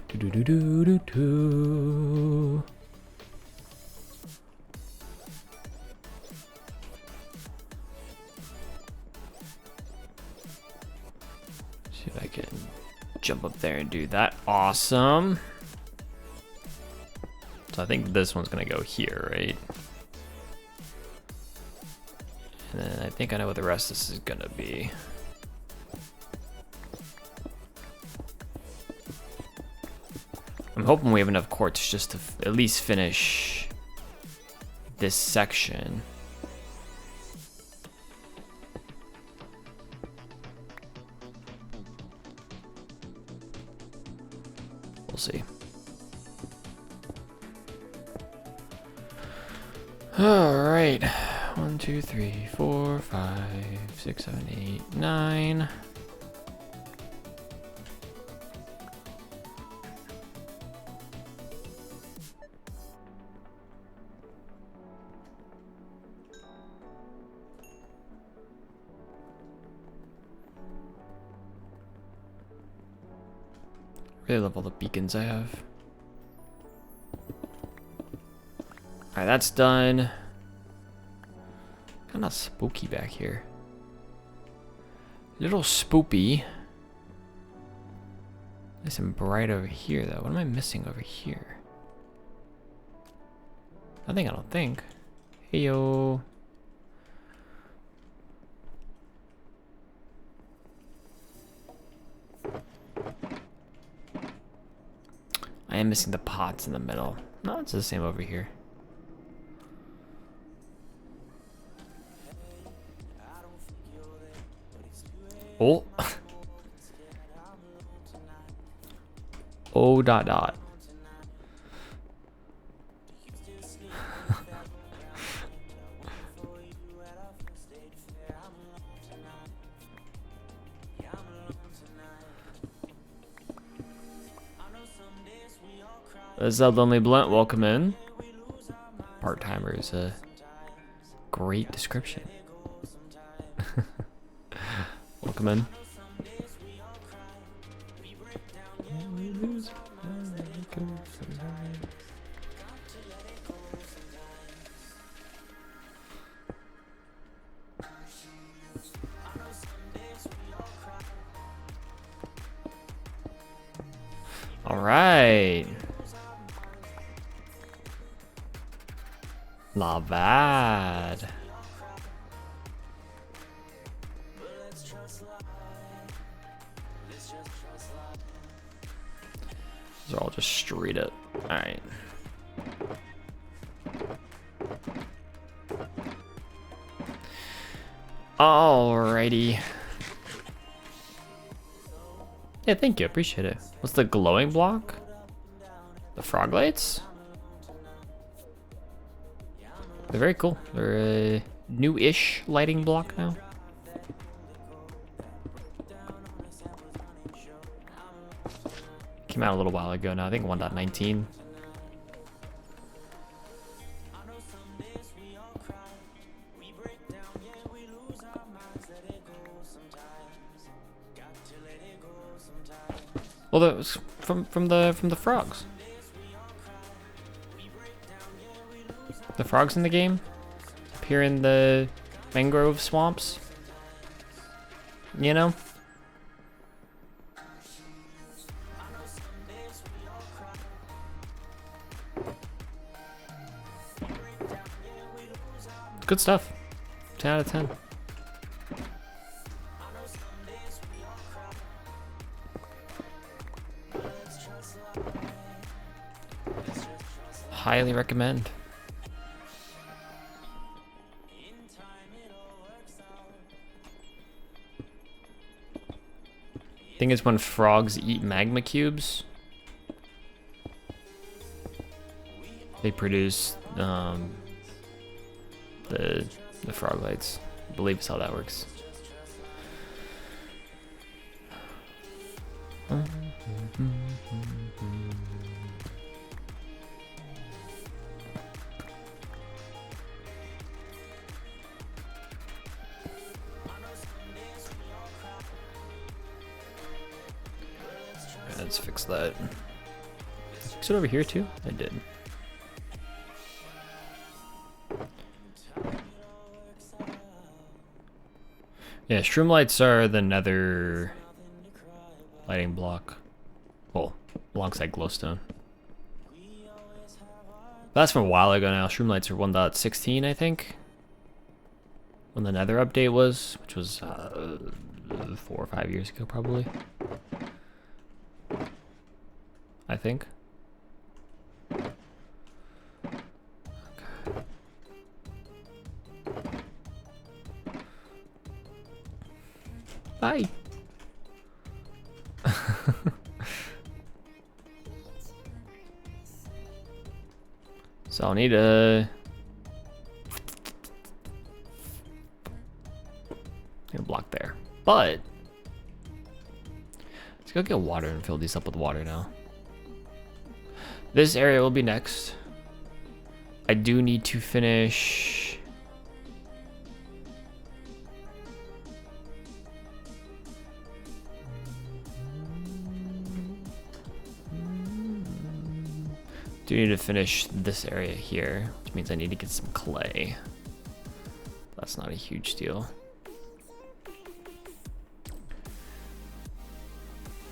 Do do do do do do. See if I can jump up there and do that. Awesome. So I think this one's gonna go here, right? And then I think I know what the rest of this is gonna be. I'm hoping we have enough quartz just to at least finish this section. We'll see. All right. 1, 2, 3, 4, 5, 6, 7, 8, 9. Really love all the beacons I have. Alright, that's done. Kinda spooky back here. Little spoopy. Nice and bright over here though. What am I missing over here? Nothing, I don't think. Hey yo. I am missing the pots in the middle. No, it's the same over here. Oh. Oh dot dot. This is Lonely Blunt, welcome in. Part-timer is a great description. Welcome in. All right. Not bad. These are all just straight up. All right. Alrighty. Yeah, thank you. Appreciate it. What's the glowing block? The frog lights? They're very cool. They're a new-ish lighting block now. Came out a little while ago now. I think 1.19. Well, that was from the frogs. The frogs in the game appear in the mangrove swamps. You know? Good stuff. 10 out of 10. highly recommend. I think it's when frogs eat magma cubes. They produce the frog lights. I believe is how that works. Let's fix that. Fix it over here too? I did. Yeah, shroom lights are the nether lighting block. Well, alongside glowstone. That's from a while ago now. Shroom lights are 1.16, I think. When the nether update was, which was 4 or 5 years ago, probably. I think. Okay. Bye. So I'll need a block there, but let's go get water and fill these up with water now. This area will be next. I do need to finish. Do need to finish this area here, which means I need to get some clay. That's not a huge deal.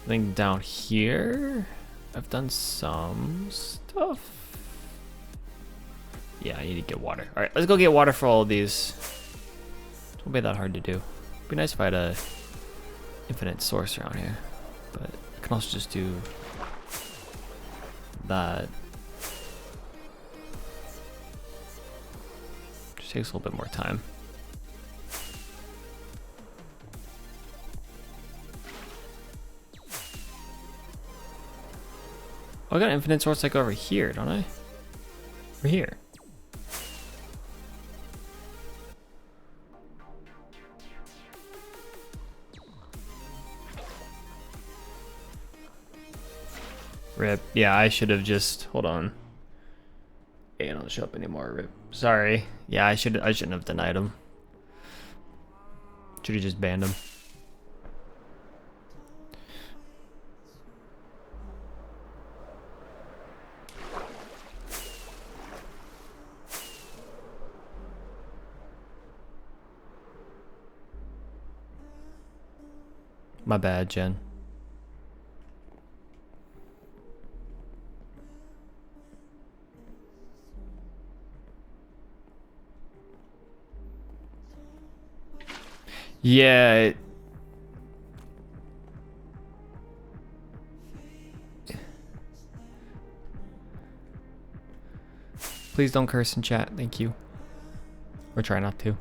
I think down here, I've done some stuff. Yeah, I need to get water. All right, let's go get water for all of these. It won't be that hard to do. It'd be nice if I had a infinite source around here, but I can also just do that. Just takes a little bit more time. Oh, I got an infinite source like over here, don't I? Over here. Rip. Yeah, I should have just hold on. Yeah, don't show up anymore. Rip. Sorry. Yeah, I shouldn't have denied him. Should have just banned him. My bad, Jen. Yeah. Please don't curse in chat, thank you. Or try not to.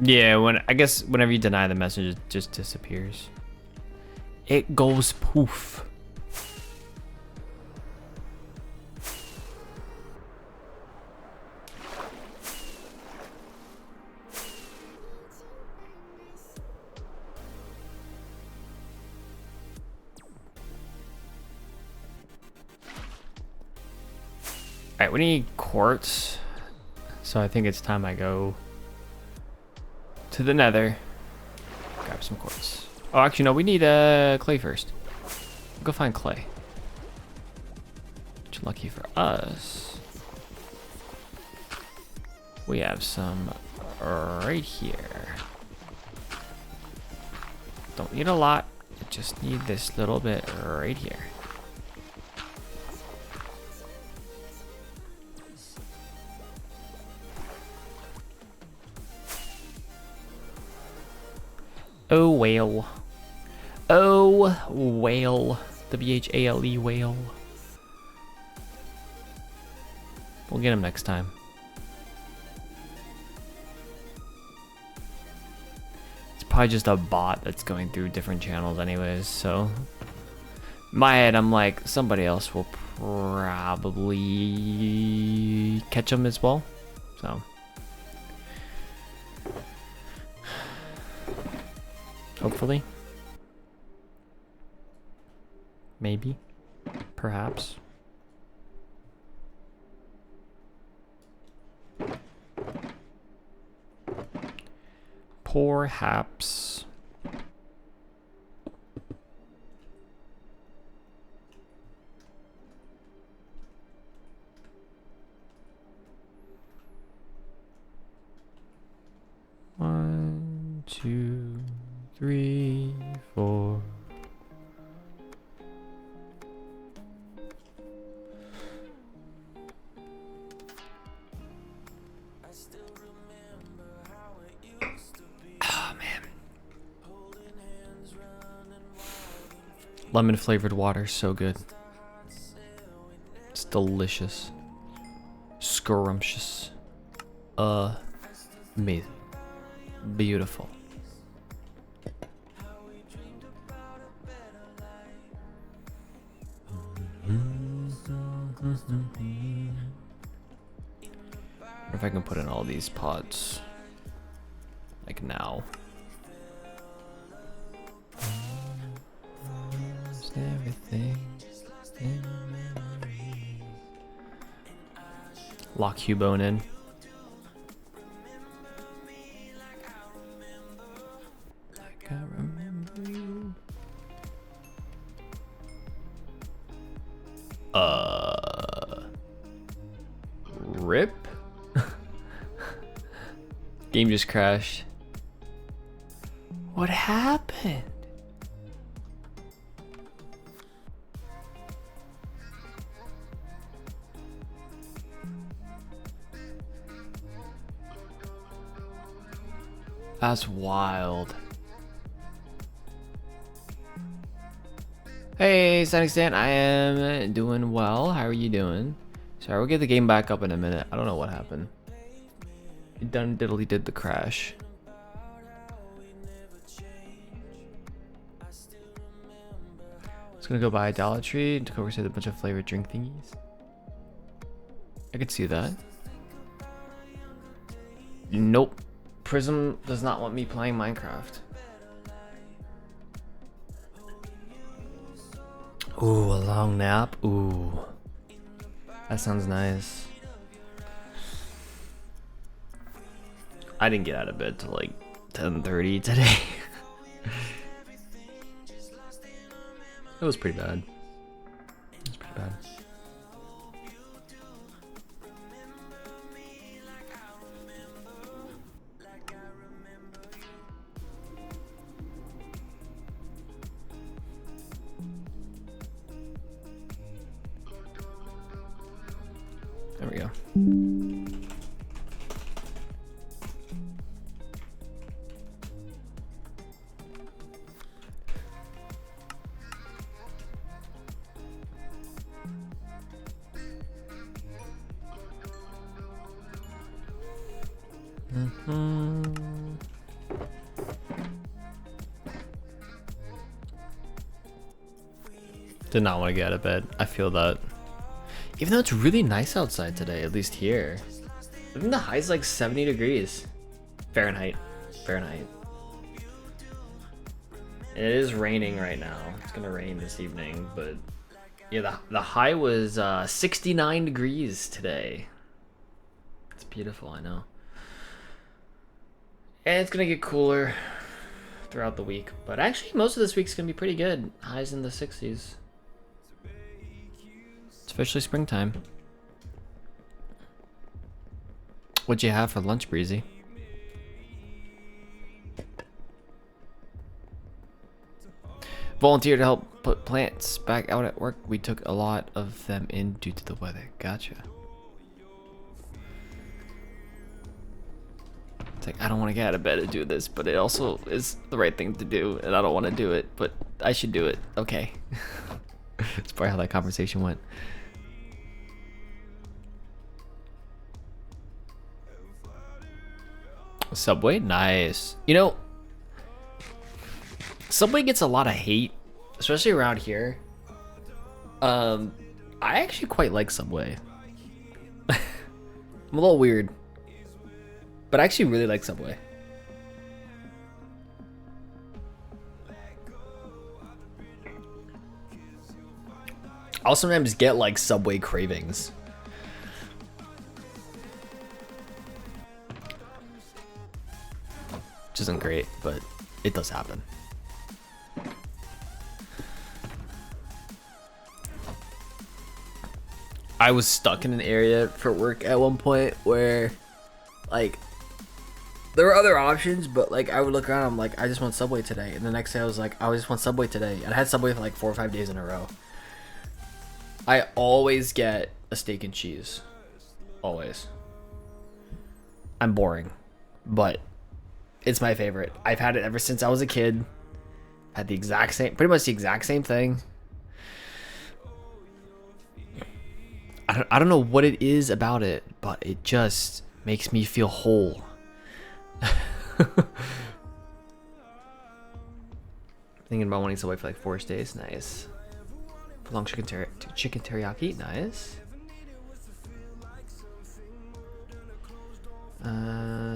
Yeah, I guess whenever you deny the message, it just disappears. It goes poof. Alright, we need quartz. So I think it's time I go to the nether. Grab some quartz. Oh, actually, no, we need clay first. Go find clay. Which, lucky for us, we have some right here. Don't need a lot. I just need this little bit right here. Oh, whale. Oh, whale. W-H-A-L-E, whale. We'll get him next time. It's probably just a bot that's going through different channels anyways, so... In my head, I'm like, somebody else will probably catch him as well, so... Hopefully. Maybe. Perhaps. Perhaps. One, two, 3, 4. Oh man. Lemon flavored water, so good. It's delicious. Scrumptious. Amazing. Beautiful. What if I can put in all these pods? Like now. Everything. Lock Cubone in. Like I remember you. Rip? Game just crashed. What happened? That's wild. Hey, Sonic Stan, I am doing well. How are you doing? Sorry, we'll get the game back up in a minute. I don't know what happened. It done diddly did the crash. It's gonna go buy a Dollar Tree and to oversee a bunch of flavored drink thingies. I could see that. Nope. Prism does not want me playing Minecraft. Ooh, a long nap. Ooh. That sounds nice. I didn't get out of bed till like 10:30 today. It was pretty bad. It was pretty bad. There we go. Did not want to get out of bed. I feel that. Even though it's really nice outside today, at least here. I think the high's like 70 degrees. Fahrenheit. Fahrenheit. And it is raining right now. It's gonna rain this evening, but yeah, the high was 69 degrees today. It's beautiful, I know. And it's gonna get cooler throughout the week, but actually most of this week's gonna be pretty good. Highs in the 60s. It's officially springtime. What'd you have for lunch, Breezy? Volunteer to help put plants back out at work. We took a lot of them in due to the weather. Gotcha. It's like, I don't want to get out of bed to do this, but it also is the right thing to do, and I don't want to do it, but I should do it. Okay. That's probably how that conversation went. Subway? Nice. You know, Subway gets a lot of hate, especially around here. I actually quite like Subway. I'm a little weird, but I actually really like Subway. I'll sometimes get like Subway cravings. Which isn't great, but it does happen. I was stuck in an area for work at one point where, like, there were other options, but like I would look around, I'm like, I just want Subway today, and the next day I was like, I just want Subway today, and I had Subway for like 4 or 5 days in a row. I always get a steak and cheese, always. I'm boring, but it's my favorite. I've had it ever since I was a kid. Had the exact same, pretty much the exact same thing. I don't know what it is about it, but it just makes me feel whole. Thinking about wanting Subway for like 4 days. Nice. Long chicken teriyaki. Nice.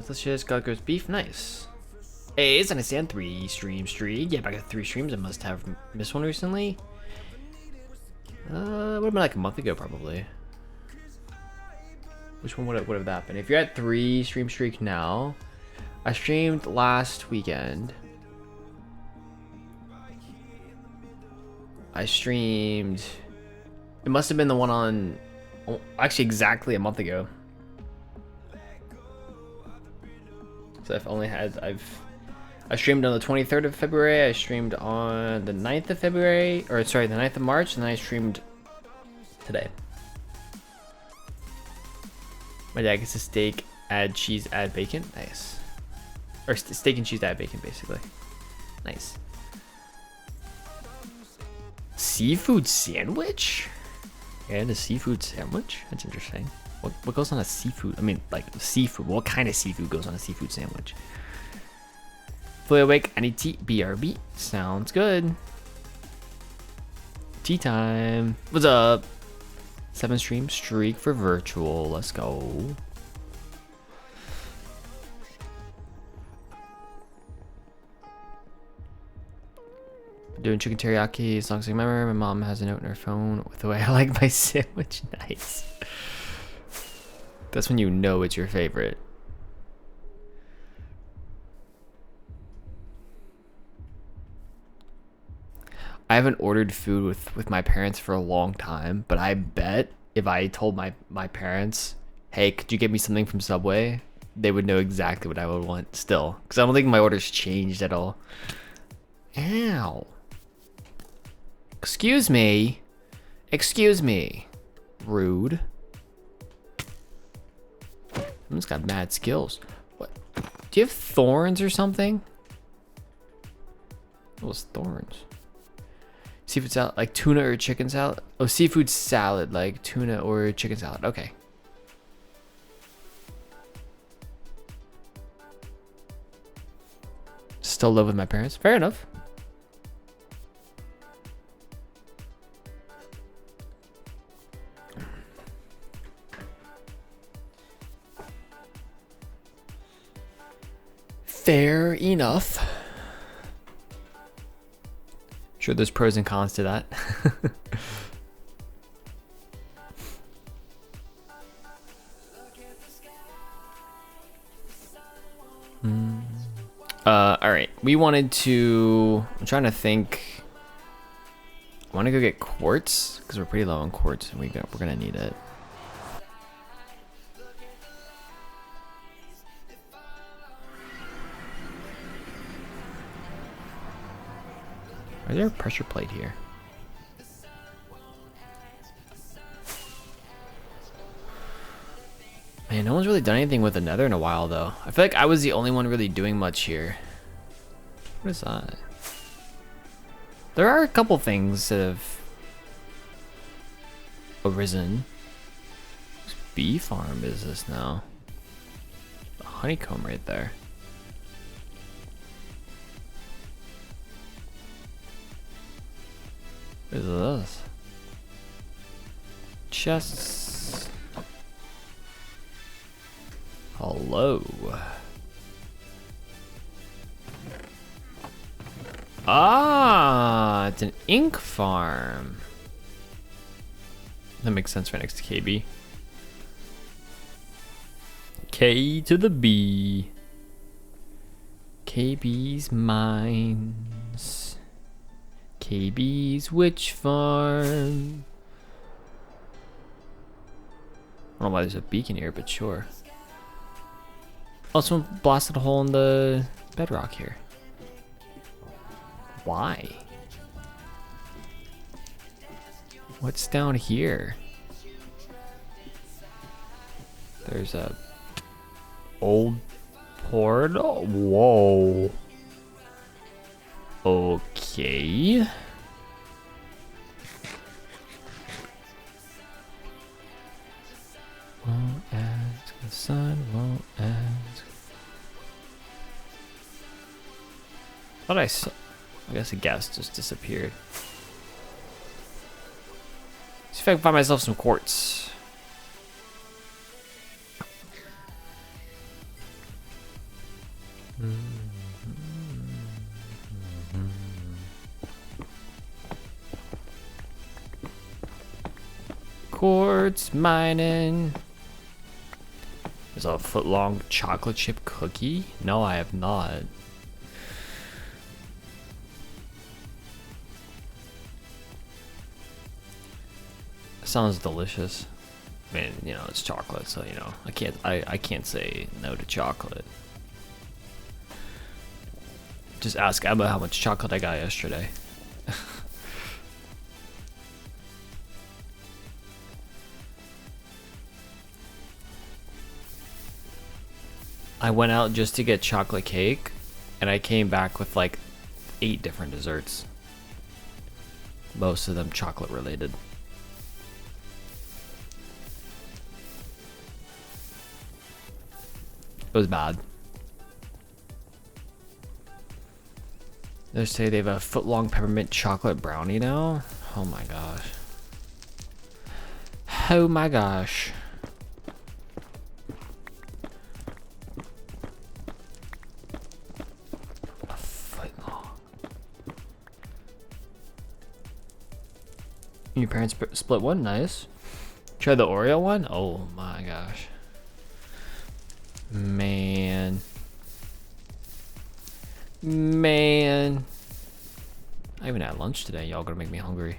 Delicious. Got roast beef. Nice. Hey, it's understand 3 stream streak. Yeah, if I got 3 streams, I must have missed one recently. Would have been like a month ago, probably. Which one would have that been? If you're at 3 stream streak now, I streamed last weekend. I streamed. It must have been the one on, actually exactly a month ago. So I streamed on the 23rd of February. I streamed on the 9th of February, or sorry, the 9th of March, and then I streamed today. My dad gets a steak, add cheese, add bacon. Nice. Or steak and cheese, add bacon, basically. Nice. Seafood sandwich? And a seafood sandwich? That's interesting. What goes on a seafood? I mean, like seafood. What kind of seafood goes on a seafood sandwich? Fully awake. I need tea. BRB. Sounds good. Tea time. What's up? 7 stream streak for virtual. Let's go. Doing chicken teriyaki as long as I remember. My mom has a note in her phone with the way I like my sandwich. Nice. That's when you know it's your favorite. I haven't ordered food with my parents for a long time, but I bet if I told my parents, hey, could you get me something from Subway, they would know exactly what I would want still. Because I don't think my orders changed at all. Ow. Excuse me. Excuse me. Rude. Someone's got mad skills. What? Do you have thorns or something? Those thorns. Seafood salad, like tuna or chicken salad? Oh, seafood salad, like tuna or chicken salad. Okay. Still live with my parents. Fair enough. Fair enough. Sure, there's pros and cons to that. All right. We wanted to. I'm trying to think. I want to go get quartz because we're pretty low on quartz, and we're gonna need it. Is there a pressure plate here? Man, no one's really done anything with the nether in a while, though. I feel like I was the only one really doing much here. What is that? There are a couple things that have arisen. Whose bee farm is this now? A honeycomb right there. What is this? Chests. Hello. Ah, it's an ink farm. That makes sense right next to KB. K to the B. KB's mines. KB's witch farm. I don't know why there's a beacon here, but sure. Oh, someone blasted a hole in the bedrock here. Why? What's down here? There's a old portal. Whoa. Okay. Won't ask, the sun won't ask. Thought I saw. I guess a gas just disappeared. See if I can find myself some quartz. Quartz mining. There's a foot-long chocolate chip cookie. No, I have not. Sounds delicious. I mean, you know, it's chocolate, so you know, I can't say no to chocolate. Just ask Emma how much chocolate I got yesterday. I went out just to get chocolate cake, and I came back with like 8 different desserts. Most of them chocolate related. It was bad. They say they have a foot-long peppermint chocolate brownie now. Oh my gosh. Oh my gosh. A foot long. Your parents split one? Nice. Try the Oreo one? Oh my gosh. Man. I even had lunch today. Y'all gonna make me hungry.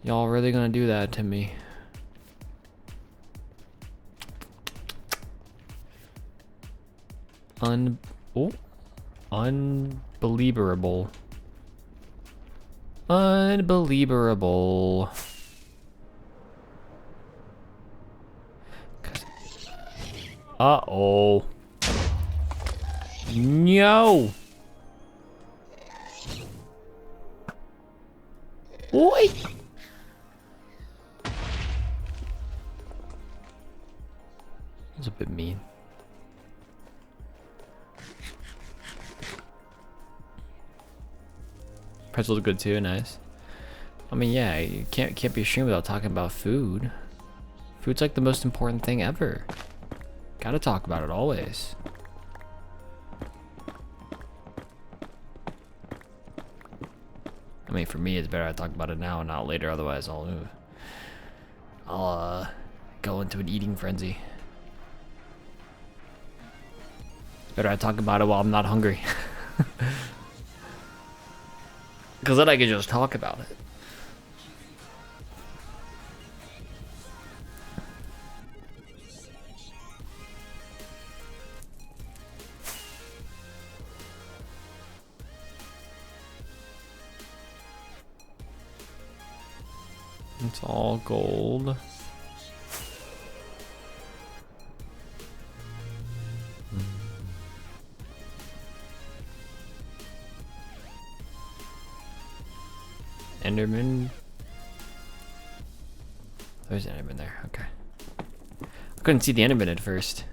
Y'all really gonna do that to me? Unbelievable. Unbelievable. Uh-oh. No. Oi. That's a bit mean. Pretzel's good too, nice. I mean, yeah, you can't be ashamed without talking about food. Food's like the most important thing ever. Gotta talk about it always. I mean, for me, it's better I talk about it now and not later. Otherwise, I'll go into an eating frenzy. It's better I talk about it while I'm not hungry. Because then I can just talk about it. It's all gold. Enderman. There's an Enderman there. Okay. I couldn't see the Enderman at first.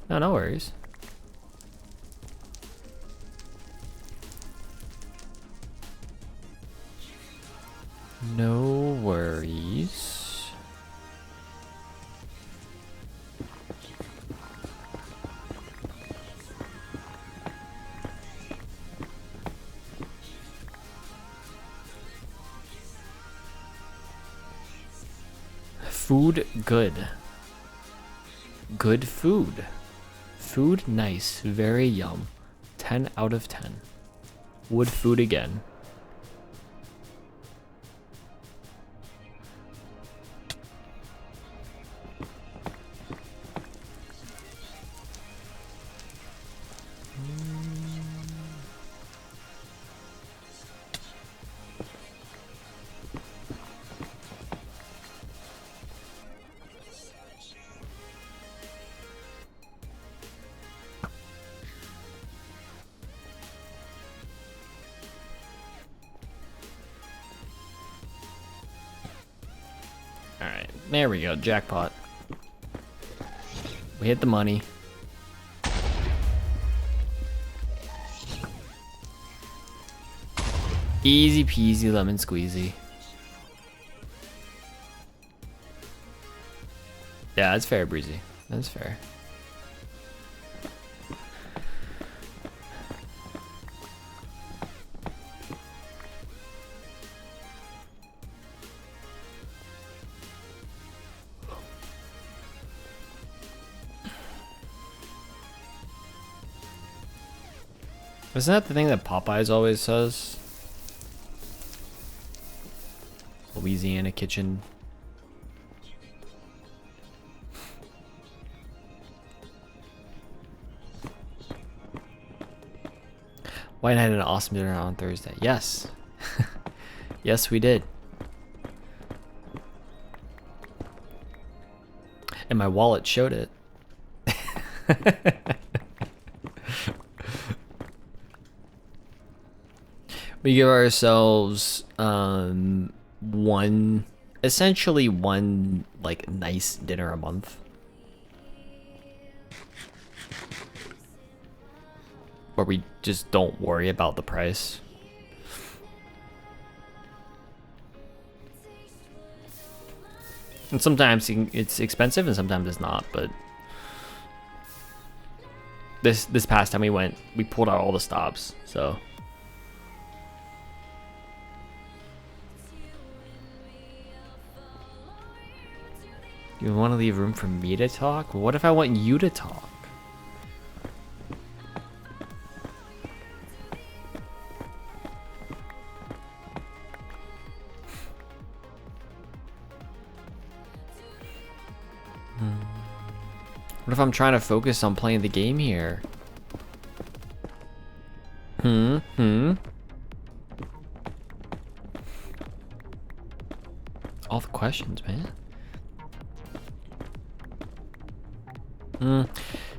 No, no worries. No worries. Food good. Good food. Food nice. Very yum. 10 out of 10. Would food again. Alright, there we go, jackpot. We hit the money. Easy peasy lemon squeezy. Yeah, that's fair, Breezy. That's fair. Isn't that the thing that Popeyes always says? Louisiana kitchen. White had an awesome dinner on Thursday. Yes. Yes, we did. And my wallet showed it. We give ourselves essentially one like nice dinner a month. Where we just don't worry about the price. And sometimes it's expensive and sometimes it's not, but this past time we went, we pulled out all the stops, so. You want to leave room for me to talk? What if I want you to talk? What if I'm trying to focus on playing the game here? All the questions, man.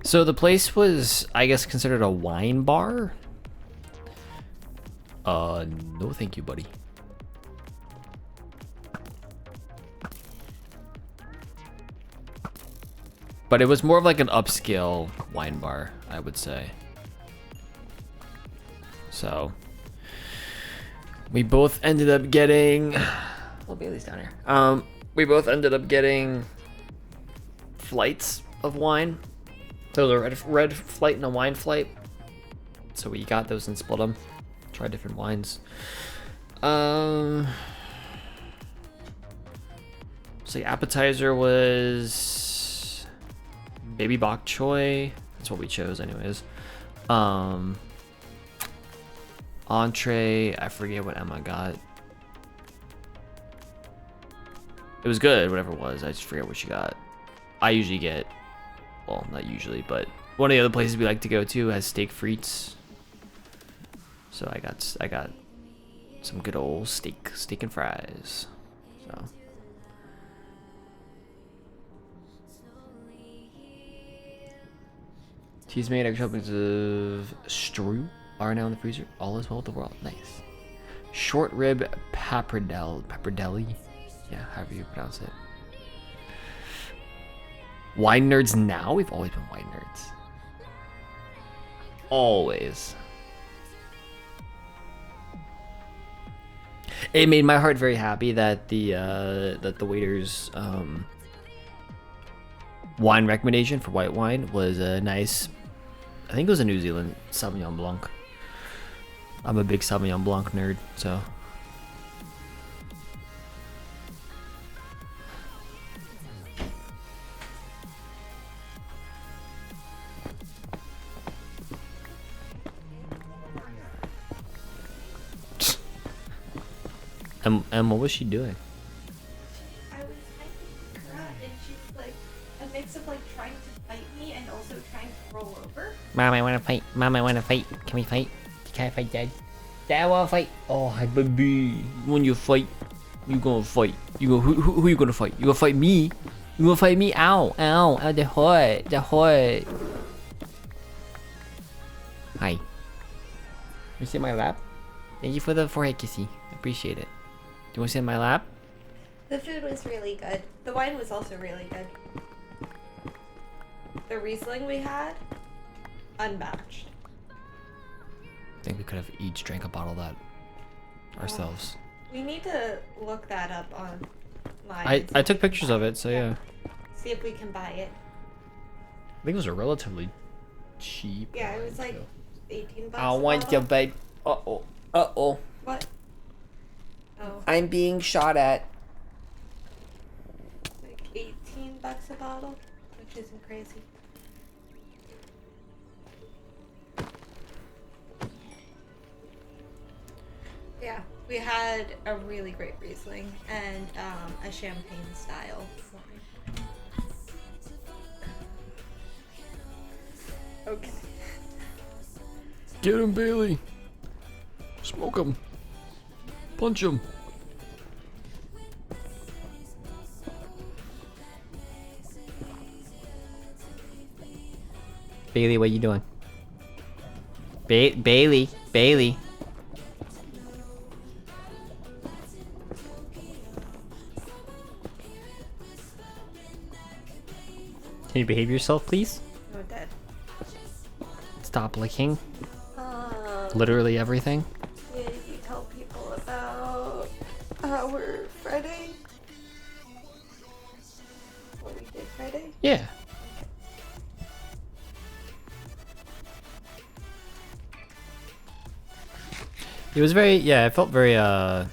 So the place was, I guess, considered a wine bar. No thank you, buddy. But it was more of like an upscale wine bar, I would say. So we both ended up getting Bailey's down here. We both ended up getting flights of wine. So the red flight and a wine flight. So we got those and split them. Tried different wines. So the appetizer was baby bok choy. That's what we chose anyways. Entree, I forget what Emma got. It was good, whatever it was. I just forget what she got. I usually get, well, not usually, but one of the other places we like to go to has steak frites. So I got some good old steak and fries. So. Cheese made extra helpings of strew are now in the freezer. All is well with the world. Nice. Short rib pappardelle. Yeah, however you pronounce it. Wine nerds now? We've always been wine nerds. Always. It made my heart very happy that the waiter's wine recommendation for white wine was a nice, I think it was a New Zealand Sauvignon Blanc. I'm a big Sauvignon Blanc nerd, so. And what was she doing? I was typing her up, and she's like a mix of like trying to fight me and also trying to roll over. Mom, I wanna fight. Mom, I wanna fight. Can we fight? Can I fight, Dad? Dad, I wanna fight. Oh, hi, baby. When you fight, you gonna fight. You go. Who you gonna fight? You gonna fight me? You gonna fight me? Ow, ow, ow! The hurt, the hurt. Hi. You sit in my lap? Thank you for the forehead kissy. I appreciate it. Do you want to sit in my lap? The food was really good. The wine was also really good. The Riesling we had, unmatched. I think we could have each drank a bottle of that ourselves. We need to look that up online. I took pictures of it, so yeah. See if we can buy it. I think it was a relatively cheap. Yeah, it was like 18 bucks. I want you, babe. Uh-oh. Uh-oh. What? Oh. I'm being shot at. Like 18 bucks a bottle, which isn't crazy. Yeah, we had a really great Riesling and a champagne style wine. Okay. Get him, Bailey. Smoke him. Punch him. Bailey, what you doing? Bailey. Can you behave yourself, please? Oh, dead. Stop licking. Literally everything. Did you tell people about our Friday? What we did Friday? Yeah. It was very, yeah, it felt very, I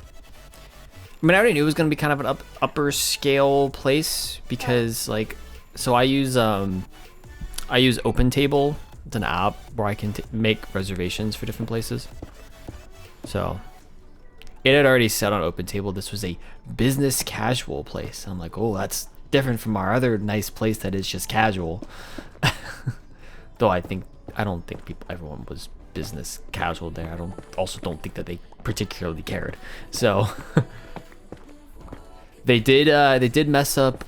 mean, I already knew it was going to be kind of an upper scale place because, like, so I use OpenTable. It's an app where I can make reservations for different places. So it had already said on OpenTable this was a business casual place. I'm like, oh, that's different from our other nice place that is just casual. Though I don't think everyone was business casual there. I also don't think that they particularly cared. So they did mess up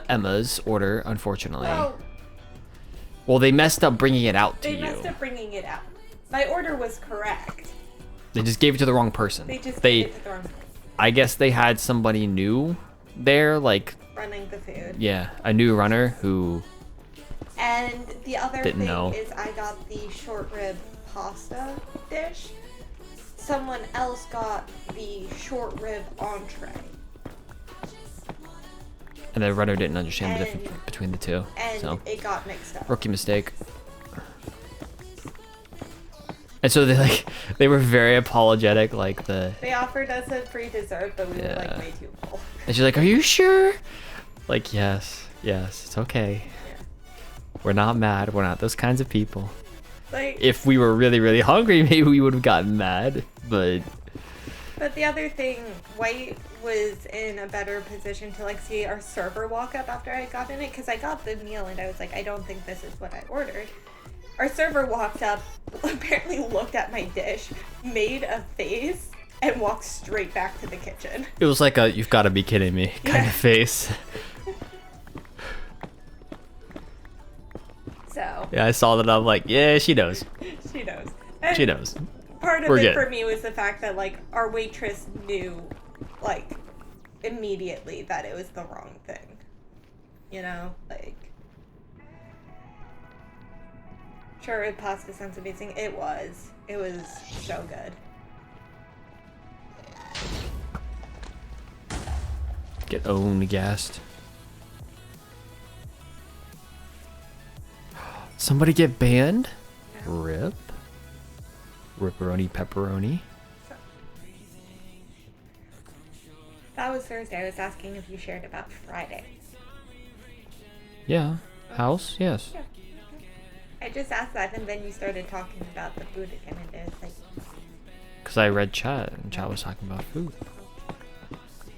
Emma's order, unfortunately. Oh. Well, they messed up bringing it out to you. They messed up bringing it out. My order was correct. They just gave it to the wrong person. They just gave it to the wrong person. I guess they had somebody new there, like Running the food. yeah, a new runner who And the other Didn't thing know. is I got the short rib pasta dish. Someone else got the short rib entree. and the runner didn't understand the And- difference between the two. And So it got mixed up. rookie mistake. And so they were very apologetic, like They offered us a free dessert, but we were Yeah. like way too full. and she's like, "Are you sure?" Like, yes, it's okay. Yeah. We're not mad. We're not those kinds of people. Like, If we were really, really hungry, maybe we would have gotten mad. But but the other thing, White was in a better position to like see our server walk up after I got in it, because I got the meal and I was like, I don't think this is what I ordered. Our server walked up, apparently looked at my dish, made a face, and walked straight back to the kitchen. It was like a "you've got to be kidding me" kind of face. So. Yeah, I saw that. I'm like, yeah, she knows. She knows. And She knows. part of We're it good. for me was the fact that, like, our waitress knew, like, immediately that it was the wrong thing. You know? Like, sure, pasta sounds amazing. It was. It was so good. Get owned, gassed. Somebody get banned? Rip. Ripperoni pepperoni. That was Thursday. I was asking if you shared about Friday. Yeah. House? Yes. Yeah. I just asked that, and then you started talking about the food again, and it was like... Because I read chat, and chat was talking about food.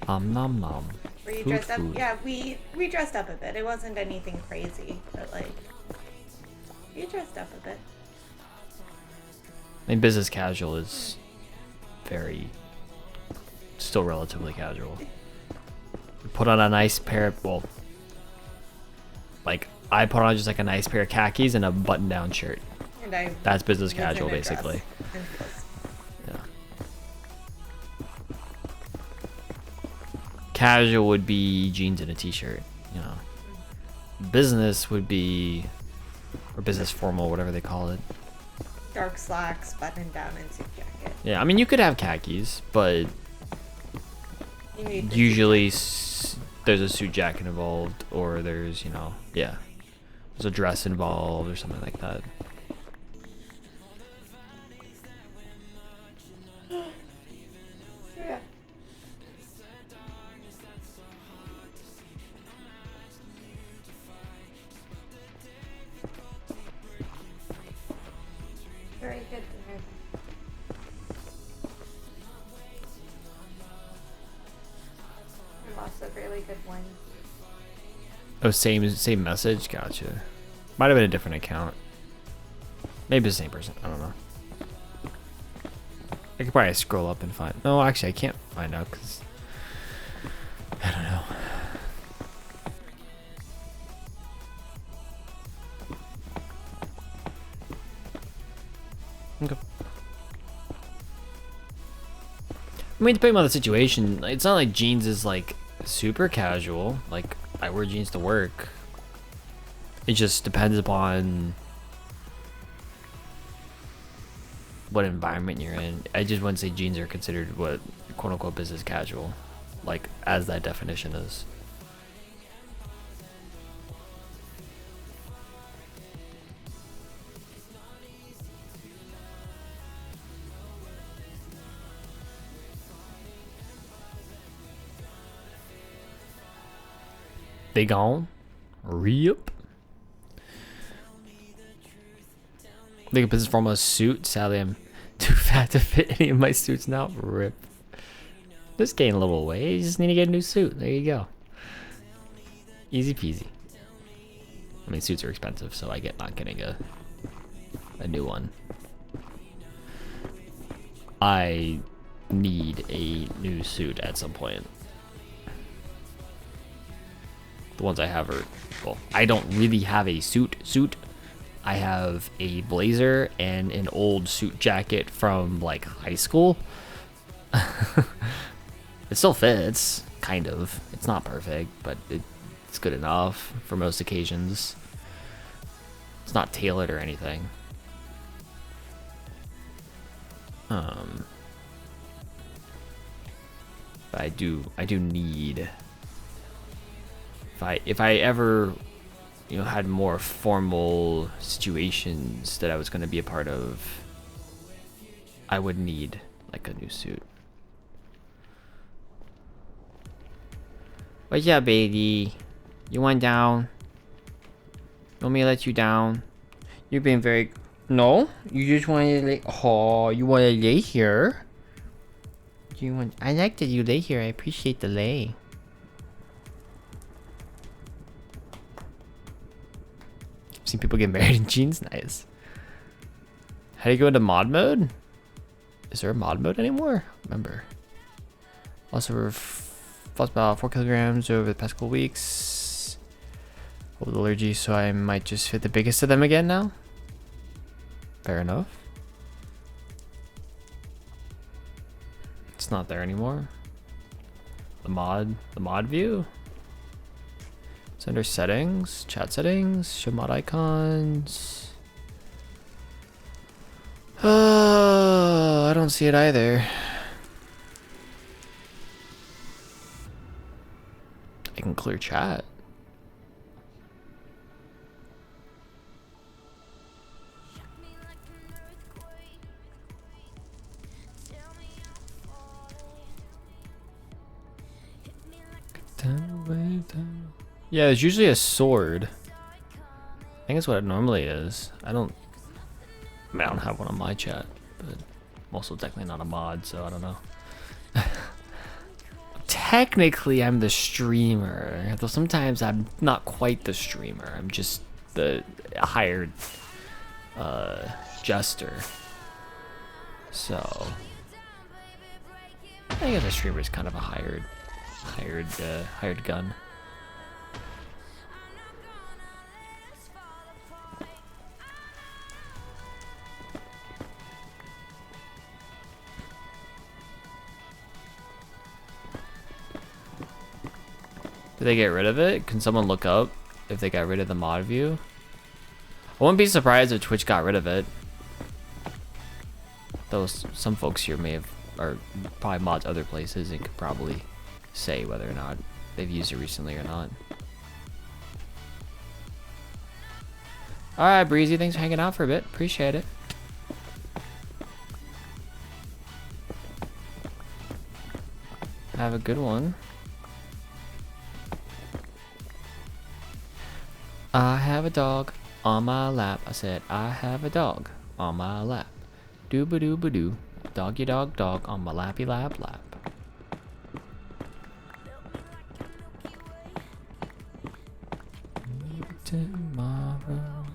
Nom nom. Were you Food, dressed up? food. Yeah, we dressed up a bit. It wasn't anything crazy, but, like... You dressed up a bit. I mean, business casual is very... still relatively casual. You put on a nice pair of... well... like, I put on just like a nice pair of khakis and a button-down shirt. And I That's business was casual, in a dress basically. and heels. Yeah. Casual would be jeans and a t-shirt, you know. Business would be, or business formal, whatever they call it. Dark slacks, button down, and suit jacket. Yeah, I mean, you could have khakis, but You need the usually there's a suit jacket involved, or there's, you know, yeah, there's a dress involved or something like that. Yeah. Very good to hear that. And lots of really good ones. Oh, same message. Gotcha. Might have been a different account. Maybe the same person. I don't know. I could probably scroll up and find. No, actually, I can't find out because I don't know. Okay. I mean, depending on the situation, it's not like jeans is like super casual. Like, I wear jeans to work. It just depends upon what environment you're in. I just wouldn't say jeans are considered what quote unquote business casual, like as that definition is. They gone? Rip. Think of business formal suit. Sadly, I'm too fat to fit any of my suits now. Rip. Just gain a little weight. You just need to get a new suit. There you go. Easy peasy. I mean, suits are expensive, so I get not getting a new one. I need a new suit at some point. The ones I have are, well, I don't really have a suit. I have a blazer and an old suit jacket from like high school. It still fits, kind of. It's not perfect, but it's good enough for most occasions. It's not tailored or anything. But I do need, if I ever, you know, had more formal situations that I was going to be a part of, I would need like a new suit. What's up, baby? You want down? You want me to let you down? You're being very... No? You just want to lay... Oh, you want to lay here? Do you want... I like that you lay here. I appreciate the lay. I've seen people get married in jeans. Nice. How do you go into mod mode? Is there a mod mode anymore? Remember. Also, lost about 4 kilograms over the past couple weeks. With allergy, so I might just fit the biggest of them again now. Fair enough. It's not there anymore. The mod view. It's under settings, chat settings, show mod icons. I don't see it either. I can clear chat. Yeah, there's usually a sword. I think that's what it normally is. I mean, I don't have one on my chat, but I'm also technically not a mod, so I don't know. Technically, I'm the streamer, though sometimes I'm not quite the streamer. I'm just the hired jester. So I guess a streamer is kind of a hired gun. Did they get rid of it? Can someone look up if they got rid of the mod view? I wouldn't be surprised if Twitch got rid of it. Though some folks here may have, or probably mods other places and could probably say whether or not they've used it recently or not. Alright, Breezy, thanks for hanging out for a bit. Appreciate it. Have a good one. I have a dog on my lap. I said, I have a dog on my lap. Doo-ba-doo-ba-doo. Doggy dog dog on my lappy lap lap. Tomorrow,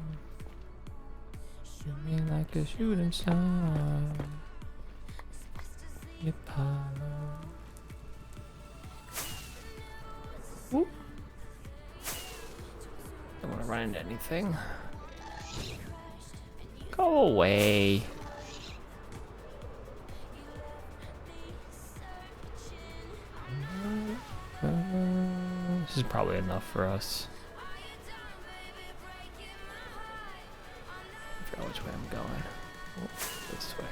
shoot me like a shooting star. Apollo. Whoop. Don't want to run into anything. Go away. This is probably enough for us. I forgot which way I'm going. Oh, this way.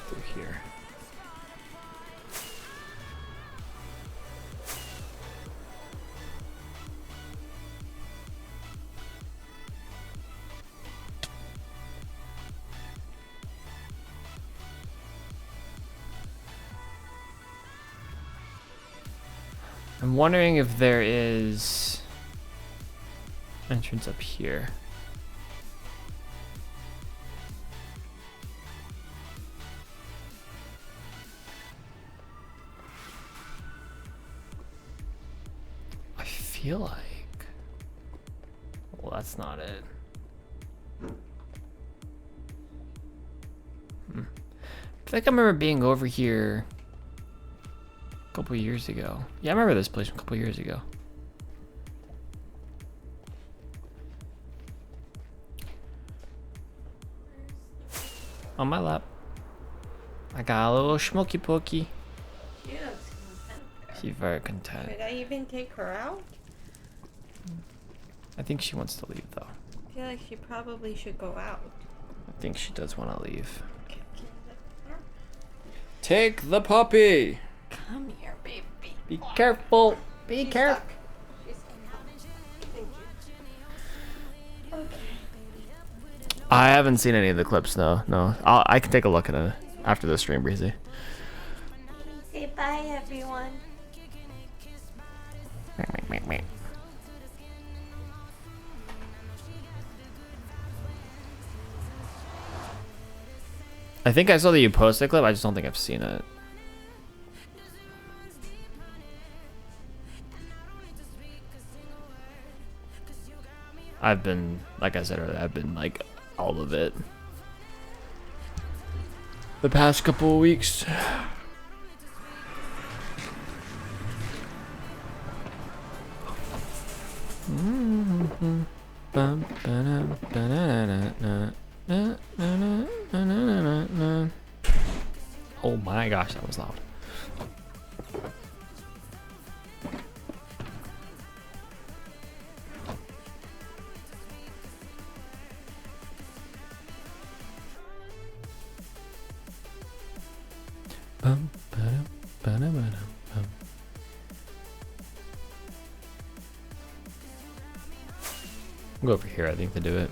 Through here. I'm wondering if there is entrance up here. I feel like, well, that's not it. I feel like I remember being over here a couple years ago. Yeah, I remember this place from a couple years ago. On my lap. I got a little smoky pokey. She looks content. She's very content. Should I even take her out? I think she wants to leave though. I feel like she probably should go out. I think she does want to leave. Okay. Take the puppy! Come here, baby. Be careful! Be careful! She's stuck. Thank you. Okay. I haven't seen any of the clips though. No, I can take a look at it after the stream, Breezy. Say bye, everyone. I think I saw that you posted a clip. I just don't think I've seen it. I've been, like I said earlier, I've been like all of it. the past couple of weeks. Oh my gosh, that was loud. I'll go over here, I think, to do it.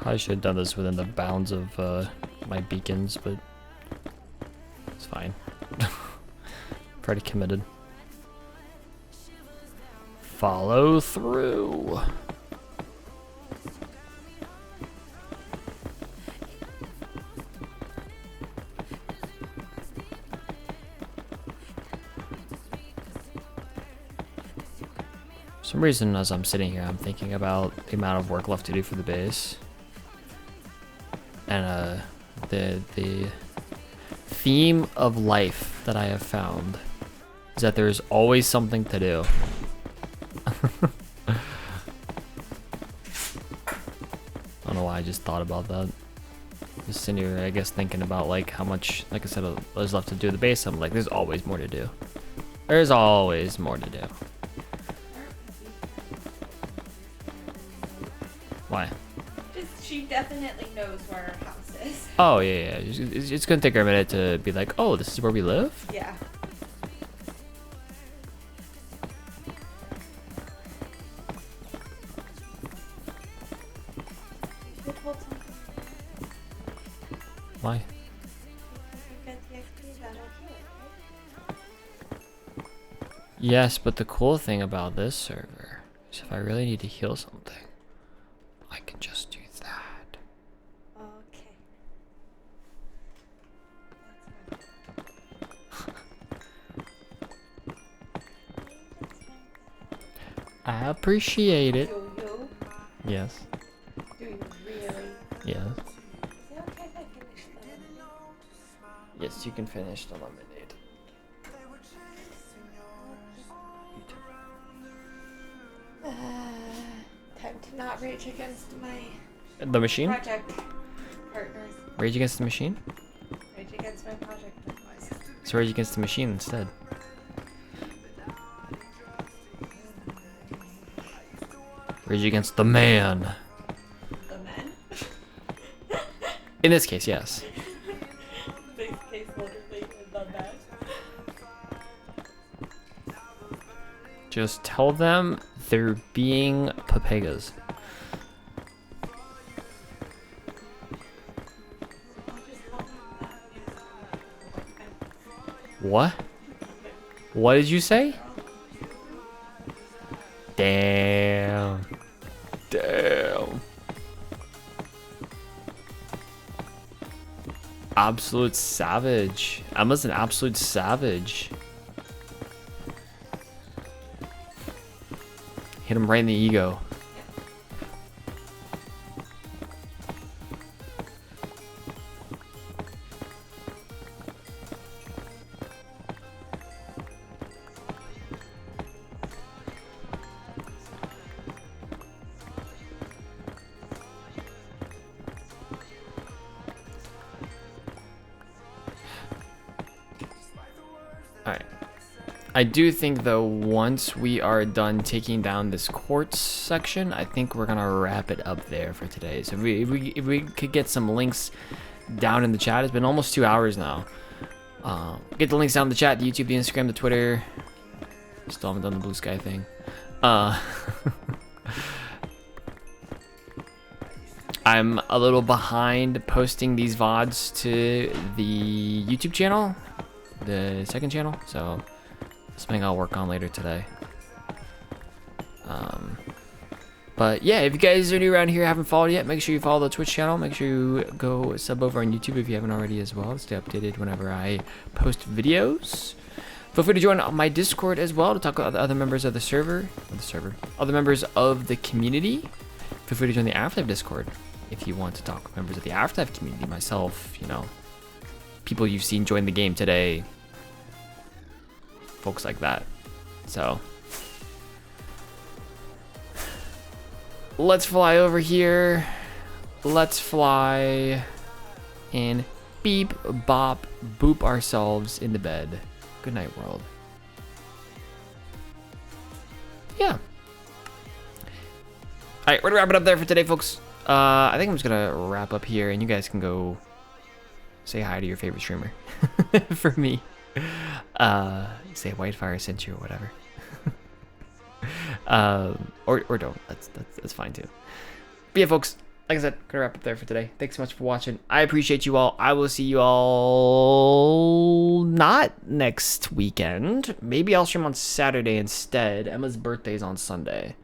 Probably should have done this within the bounds of my beacons, but it's fine. Pretty committed. Follow through. For some reason, as I'm sitting here, I'm thinking about the amount of work left to do for the base. And the theme of life that I have found is that there's always something to do. I don't know why I just thought about that. Just sitting here, I guess, thinking about like how much, like I said, there's left to do the base. I'm like, there's always more to do. There's always more to do. Why? She definitely knows where her house is. Oh, yeah. It's gonna take her a minute to be like, oh, this is where we live? Yeah. Why? Yes, but the cool thing about this server is if I really need to heal something, I can just do that. Okay. I appreciate it. Do you? Yes. Do you really? Yes. Is it okay if I finish the lemonade? Yes, you can finish the lemonade. Time to not rage against my The machine? project partners. Rage Against the Machine? Rage against my project partners. Let's Rage Against the Machine instead. Rage Against the Man. The men? In this case, yes. This case literally is the men. Just tell them they're being papegas. What? What did you say? Damn. Damn. Absolute savage. Emma's an absolute savage. Hit him right in the ego. Alright. I do think though, once we are done taking down this quartz section, I think we're gonna wrap it up there for today. So if we could get some links down in the chat. It's been almost 2 hours now. Get the links down in the chat, the YouTube, the Instagram, the Twitter. Still haven't done the blue sky thing. Uh, I'm a little behind posting these VODs to the YouTube channel, the second channel, so something I'll work on later today. But yeah, if you guys are new around here, haven't followed yet, make sure you follow the Twitch channel. Make sure you go sub over on YouTube if you haven't already as well, to stay updated whenever I post videos. Feel free to join my Discord as well to talk about the other members of the server, other members of the community. Feel free to join the AfterLife Discord if you want to talk with members of the AfterLife community, myself, you know, people you've seen join the game today, folks like that. So let's fly over here. Let's fly and beep, bop, boop ourselves into bed. Good night, world. Yeah. All right, we're gonna wrap it up there for today, folks. I think I'm just gonna wrap up here, and you guys can go say hi to your favorite streamer. For me, say Whitefire sent you or whatever. Or don't. That's fine too. But yeah, folks, like I said, gonna wrap up there for today. Thanks so much for watching. I appreciate you all. I will see you all not next weekend. Maybe I'll stream on Saturday instead. Emma's birthday is on Sunday,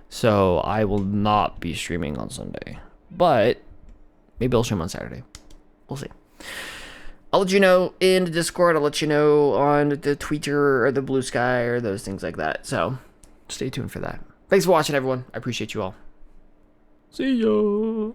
so I will not be streaming on Sunday. But maybe I'll stream on Saturday. We'll see. I'll let you know in the Discord. I'll let you know on the Twitter or the Blue Sky or those things like that. So stay tuned for that. Thanks for watching, everyone. I appreciate you all. See ya.